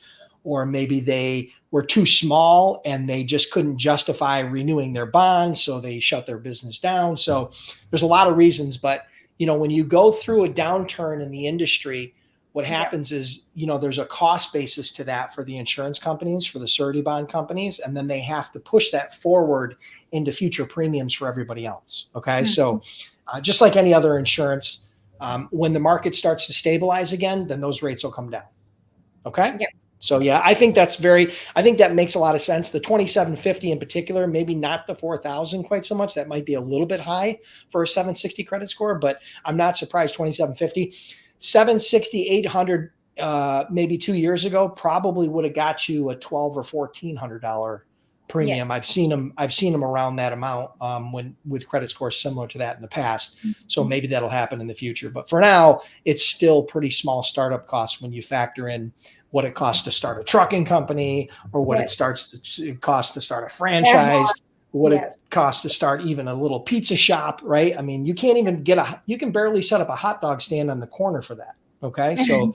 or maybe they were too small and they just couldn't justify renewing their bonds. So they shut their business down. So there's a lot of reasons, but when you go through a downturn in the industry, what happens is, there's a cost basis to that for the insurance companies, for the surety bond companies, and then they have to push that forward into future premiums for everybody else. Okay. So just like any other insurance, when the market starts to stabilize again, then those rates will come down. Okay. Yeah. So yeah, I think that makes a lot of sense. The 2750 in particular, maybe not the 4,000 quite so much. That might be a little bit high for a 760 credit score, but I'm not surprised 2750. 760, 800, maybe 2 years ago, probably would have got you a $1,200 or $1,400 premium. Yes. I've seen them around that amount with credit scores similar to that in the past. So maybe that'll happen in the future. But for now, it's still pretty small startup costs when you factor in what it costs to start a trucking company, or what it costs to start a franchise, what it costs to start even a little pizza shop, right? I mean, you can't even you can barely set up a hot dog stand on the corner for that. Okay. So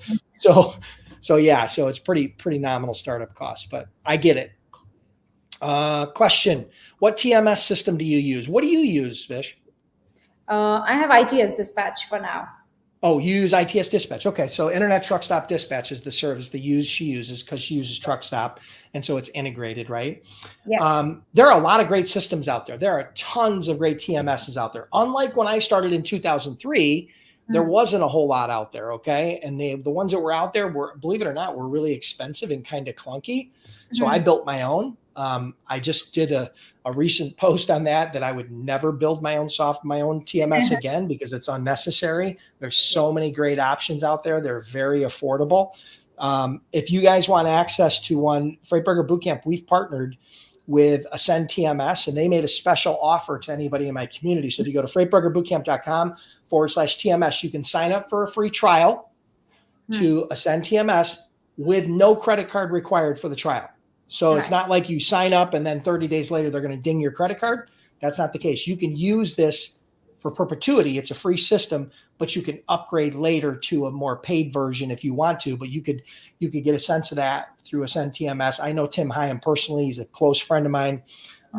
yeah, so it's pretty nominal startup costs, but I get it. Question: what TMS system do you use? What do you use, Vish? I have ITS Dispatch for now. Oh, you use ITS Dispatch. Okay. So Internet Truck Stop Dispatch is the service she uses because she uses Truck Stop. And so it's integrated, right? Yes. There are a lot of great systems out there. There are tons of great TMSs out there. Unlike when I started in 2003, there wasn't a whole lot out there. Okay. And the ones that were out there were, believe it or not, were really expensive and kind of clunky. So I built my own. I just did a recent post on that I would never build my own TMS again because it's unnecessary. There's so many great options out there. They're very affordable. If you guys want access to one, Freight Broker Bootcamp, we've partnered with Ascend TMS, and they made a special offer to anybody in my community. So if you go to freightbrokerbootcamp.com/TMS, you can sign up for a free trial to Ascend TMS with no credit card required for the trial. So it's not like you sign up and then 30 days later, they're going to ding your credit card. That's not the case. You can use this for perpetuity. It's a free system, but you can upgrade later to a more paid version if you want to, but you could get a sense of that through Ascend TMS. I know Tim Hyam personally. He's a close friend of mine.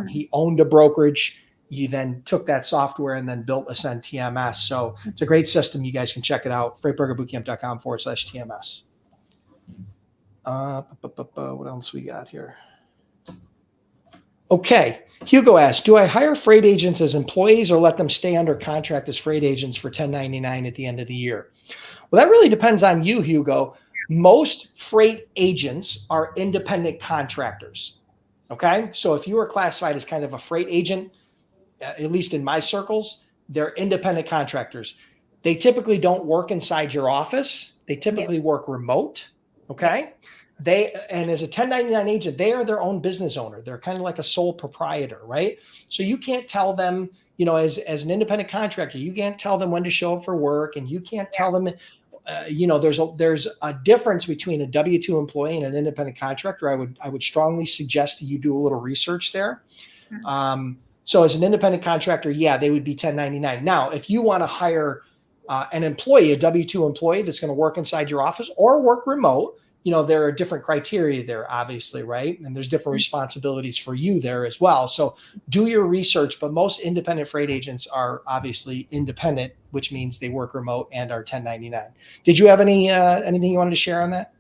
He owned a brokerage. You then took that software and then built Ascend TMS. So it's a great system. You guys can check it out. freightbrokerbootcamp.com/TMS. What else we got here? Okay. Hugo asked, do I hire freight agents as employees or let them stay under contract as freight agents for 1099 at the end of the year? Well, that really depends on you, Hugo. Most freight agents are independent contractors. Okay. So if you are classified as kind of a freight agent, at least in my circles, they're independent contractors. They typically don't work inside your office. They typically work remote. Okay. And as a 1099 agent, they are their own business owner. They're kind of like a sole proprietor, right? So you can't tell them, as an independent contractor, you can't tell them when to show up for work, and you can't tell them, there's a difference between a W-2 employee and an independent contractor. I would strongly suggest that you do a little research there. So as an independent contractor, they would be 1099. Now, if you want to hire an employee, a W-2 employee that's going to work inside your office or work remote, there are different criteria there, obviously, right? And there's different responsibilities for you there as well. So do your research, but most independent freight agents are obviously independent, which means they work remote and are 1099. Did you have anything you wanted to share on that?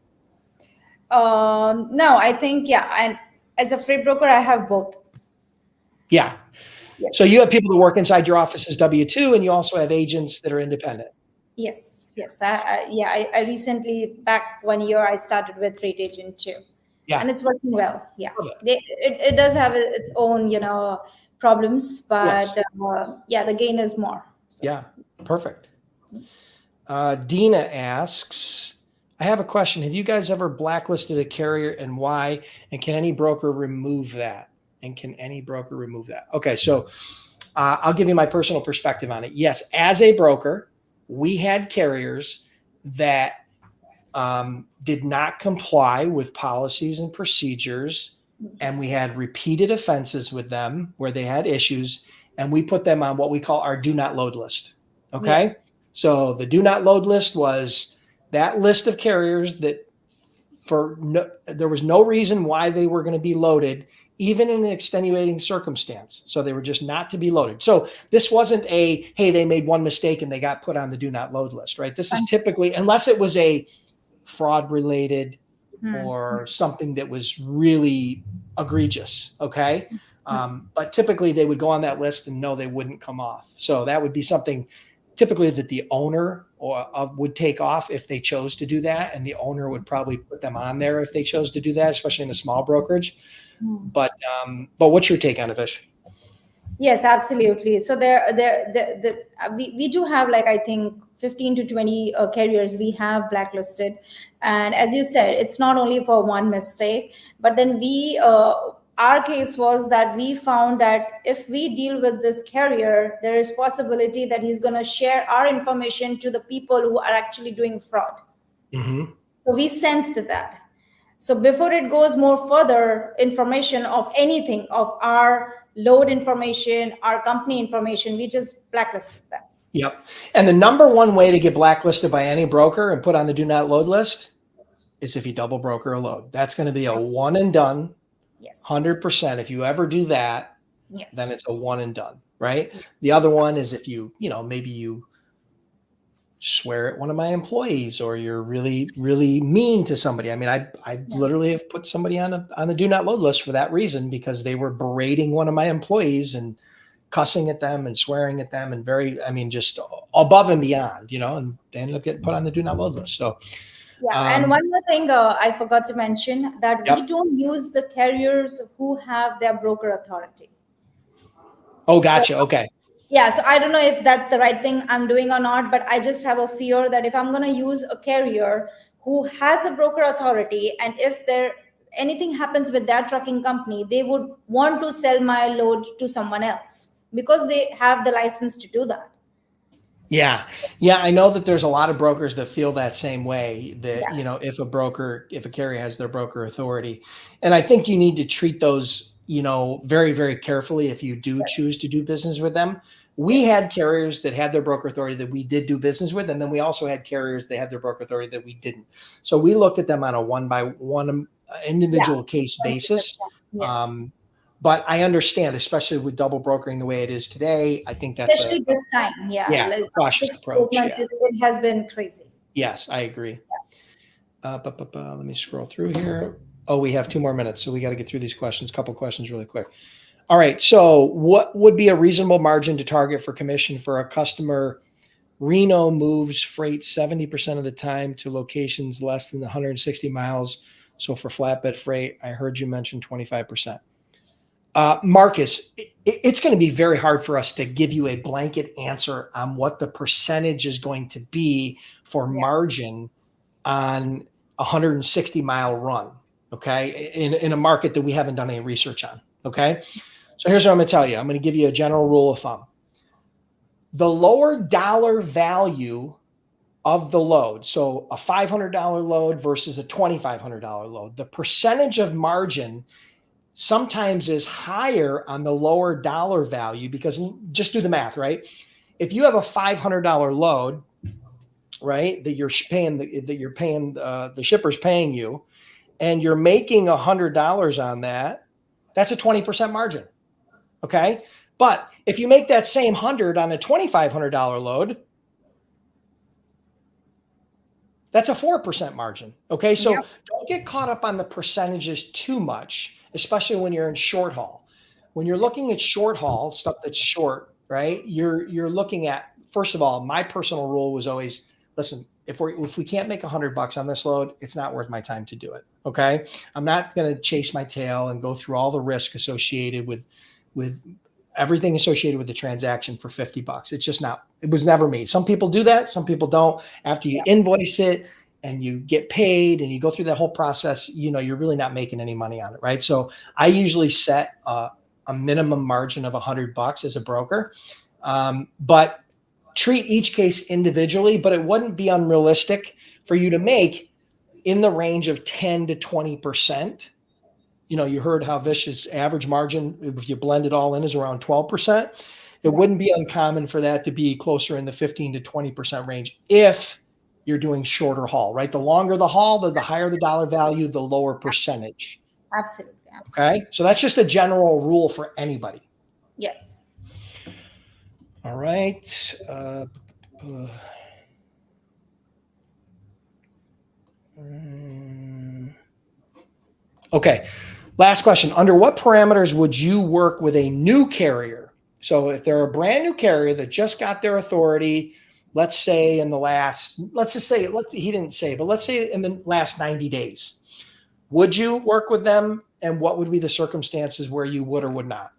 No, I think, and as a freight broker, I have both. Yeah. Yes. So you have people that work inside your office as W-2, and you also have agents that are independent. Yes. I recently, back 1 year, I started with rate agent too. Yeah. And it's working well. Yeah. Love it. It does have its own, problems, but Yes. yeah, the gain is more. So. Yeah. Perfect. Dina asks, I have a question. Have you guys ever blacklisted a carrier and why? And can any broker remove that? Okay, so I'll give you my personal perspective on it. Yes, as a broker, we had carriers that did not comply with policies and procedures, and we had repeated offenses with them where they had issues, and we put them on what we call our do not load list. Okay. Yes. So the do not load list was that list of carriers that there was no reason why they were going to be loaded, even in an extenuating circumstance. So they were just not to be loaded. So this wasn't hey, they made one mistake and they got put on the do not load list, right? This is typically, unless it was a fraud related or something that was really egregious. Okay. But typically they would go on that list and no, they wouldn't come off. So that would be something typically that the owner would take off if they chose to do that. And the owner would probably put them on there if they chose to do that, especially in a small brokerage. But what's your take on it, Vish? Yes, absolutely. So we do have, like, I think 15 to 20 carriers we have blacklisted, and as you said, it's not only for one mistake, but then our case was that we found that if we deal with this carrier, there is possibility that he's going to share our information to the people who are actually doing fraud. Mm-hmm. So we sensed that. So before it goes more further, information of anything, of our load information, our company information, we just blacklisted them. Yep. And the number one way to get blacklisted by any broker and put on the do not load list is if you double broker a load. That's going to be a one and done. Yes. 100%. If you ever do that, yes, then it's a one and done, right? Yes. The other one is if maybe you swear at one of my employees or you're really, really mean to somebody. I mean, I literally have put somebody on the do not load list for that reason, because they were berating one of my employees and cussing at them and swearing at them and just above and beyond, and they ended up getting put on the do not load list. So yeah. And one more thing I forgot to mention, that we don't use the carriers who have their broker authority. Oh, gotcha. Okay. Yeah, so I don't know if that's the right thing I'm doing or not, but I just have a fear that if I'm going to use a carrier who has a broker authority, and if anything happens with that trucking company, they would want to sell my load to someone else because they have the license to do that. Yeah. I know that there's a lot of brokers that feel that same way, that, if a carrier has their broker authority, and I think you need to treat those, very, very carefully if you do choose to do business with them. We had carriers that had their broker authority that we did do business with, and then we also had carriers that had their broker authority that we didn't. So we looked at them on a one-by-one individual case basis. Yes. But I understand, especially with double brokering the way it is today, I think that's especially this time. Yeah, cautious approach. Yeah. It has been crazy. Yes, I agree. Let me scroll through here. Oh, we have 2 more minutes, so we got to get through these questions. Couple questions really quick. All right. So what would be a reasonable margin to target for commission for a customer? Reno moves freight 70% of the time to locations less than 160 miles. So for flatbed freight, I heard you mention 25%. Marcus, it's going to be very hard for us to give you a blanket answer on what the percentage is going to be for margin on a 160-mile run. Okay. In a market that we haven't done any research on. Okay. So here's what I'm going to tell you. I'm going to give you a general rule of thumb. The lower dollar value of the load, so a $500 load versus a $2,500 load, the percentage of margin sometimes is higher on the lower dollar value, because just do the math, right? If you have a $500 load, right, that you're paying, the shipper's paying you, and you're making $100 on that, that's a 20% margin. Okay. But if you make that same 100 on a $2,500 load, that's a 4% margin. Okay. So don't get caught up on the percentages too much, especially when you're in short haul. when you're looking at short haul stuff that's short, right? You're looking at, first of all, my personal rule was always, listen, if we can't make $100 on this load, it's not worth my time to do it. Okay. I'm not going to chase my tail and go through all the risk associated with everything associated with the transaction for $50. It's just not, it was never me. Some people do that. Some people don't. After you invoice it and you get paid and you go through that whole process, you're really not making any money on it. Right. So I usually set a minimum margin of $100 as a broker. But treat each case individually, but it wouldn't be unrealistic for you to make in the range of 10 to 20%. You heard how Vish's average margin, if you blend it all in, is around 12%. It wouldn't be uncommon for that to be closer in the 15 to 20% range if you're doing shorter haul, right? The longer the haul, the higher the dollar value, the lower percentage. Absolutely. Okay. So that's just a general rule for anybody. Yes. All right. Okay. Last question. Under what parameters would you work with a new carrier? So if they're a brand new carrier that just got their authority, let's say in the last, he didn't say, but let's say in the last 90 days, would you work with them? And what would be the circumstances where you would or would not?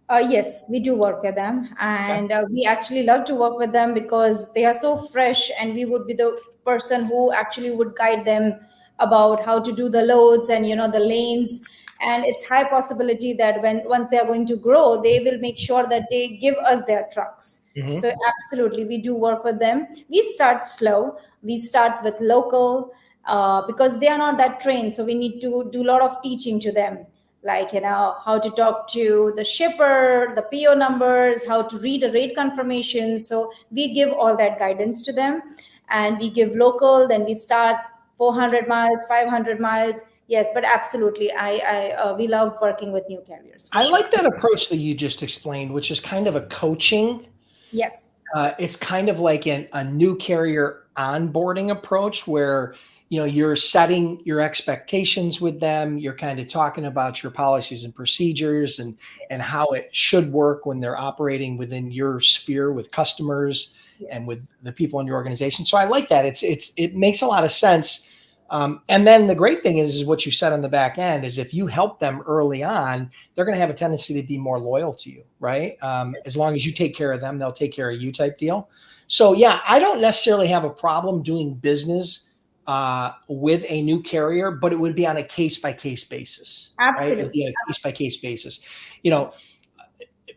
Yes, we do work with them, and we actually love to work with them because they are so fresh, and we would be the person who actually would guide them about how to do the loads and the lanes. And it's high possibility that once they are going to grow, they will make sure that they give us their trucks. So absolutely, we do work with them. We start slow. We start with local because they are not that trained, so we need to do a lot of teaching to them, like how to talk to the shipper, the PO numbers, how to read a rate confirmation. So we give all that guidance to them, and we give local. Then we start 400 miles, 500 miles. Yes, but absolutely, we love working with new carriers. I like that approach that you just explained, which is kind of a coaching. Yes. It's kind of like a new carrier onboarding approach where you're setting your expectations with them. You're kind of talking about your policies and procedures and how it should work when they're operating within your sphere with customers and with the people in your organization. So I like that. It makes a lot of sense. And then the great thing is what you said on the back end is if you help them early on, they're going to have a tendency to be more loyal to you, right? As long as you take care of them, they'll take care of you type deal. So yeah, I don't necessarily have a problem doing business with a new carrier, but it would be on a case-by-case basis. Absolutely. Right? It'd be a case-by-case basis.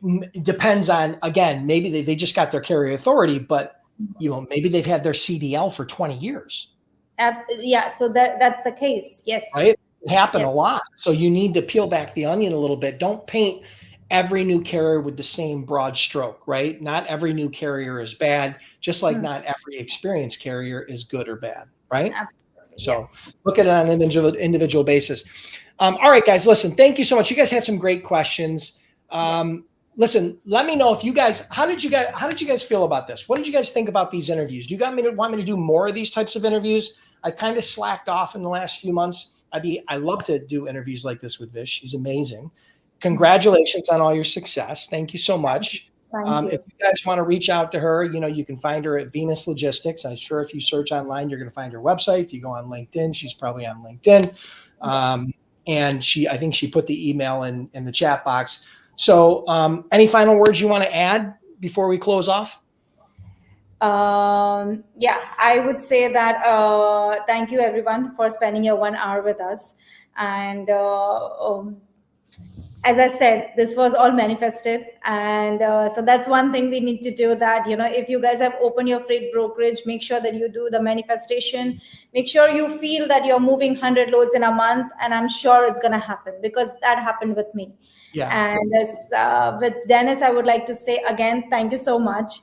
It depends on, again, maybe they just got their carrier authority, but maybe they've had their CDL for 20 years. Yeah, so that's the case. Yes. Right? It happened a lot. So you need to peel back the onion a little bit. Don't paint every new carrier with the same broad stroke, right? Not every new carrier is bad, just like not every experienced carrier is good or bad, right? Absolutely. So look at it on an individual basis. All right, guys, listen, thank you so much. You guys had some great questions. Listen, let me know if you guys, how did you guys feel about this? What did you guys think about these interviews? Do you want me to do more of these types of interviews? I kind of slacked off in the last few months. I love to do interviews like this with Vish. She's amazing. Congratulations on all your success. Thank you so much. Thank you. If you guys want to reach out to her, you can find her at Venus Logistics. I'm sure if you search online, you're going to find her website. If you go on LinkedIn, she's probably on LinkedIn. And I think she put the email in the chat box. So any final words you want to add before we close off? Yeah, I would say that thank you everyone for spending your 1 hour with us. And as I said, this was all manifested. And so that's one thing we need to do, that, if you guys have opened your freight brokerage, make sure that you do the manifestation. Make sure you feel that you're moving 100 loads in a month. And I'm sure it's going to happen, because that happened with me. Yeah. And as with Dennis, I would like to say again, thank you so much.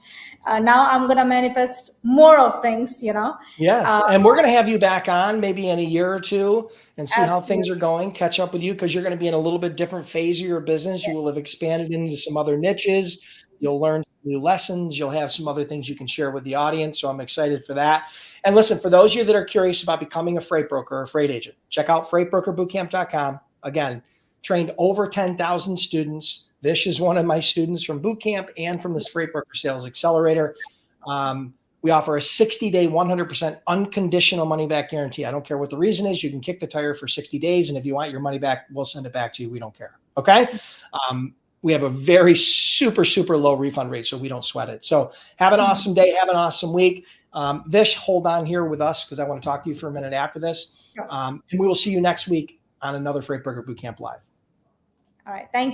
Now I'm going to manifest more of things, Yes. And we're going to have you back on maybe in a year or two and see how things are going, catch up with you, because you're going to be in a little bit different phase of your business. Yes. You will have expanded into some other niches. You'll learn new lessons. You'll have some other things you can share with the audience. So I'm excited for that. And listen, for those of you that are curious about becoming a freight broker or a freight agent, check out freightbrokerbootcamp.com. Again, trained over 10,000 students. Vish is one of my students from boot camp and from this Freight Broker Sales Accelerator. We offer a 60-day, 100% unconditional money back guarantee. I don't care what the reason is. You can kick the tire for 60 days. And if you want your money back, we'll send it back to you. We don't care. Okay. We have a very super low refund rate, so we don't sweat it. So have an awesome day. Have an awesome week. Vish, hold on here with us because I want to talk to you for a minute after this. And we will see you next week on another Freight Broker Bootcamp Live. All right. Thank you.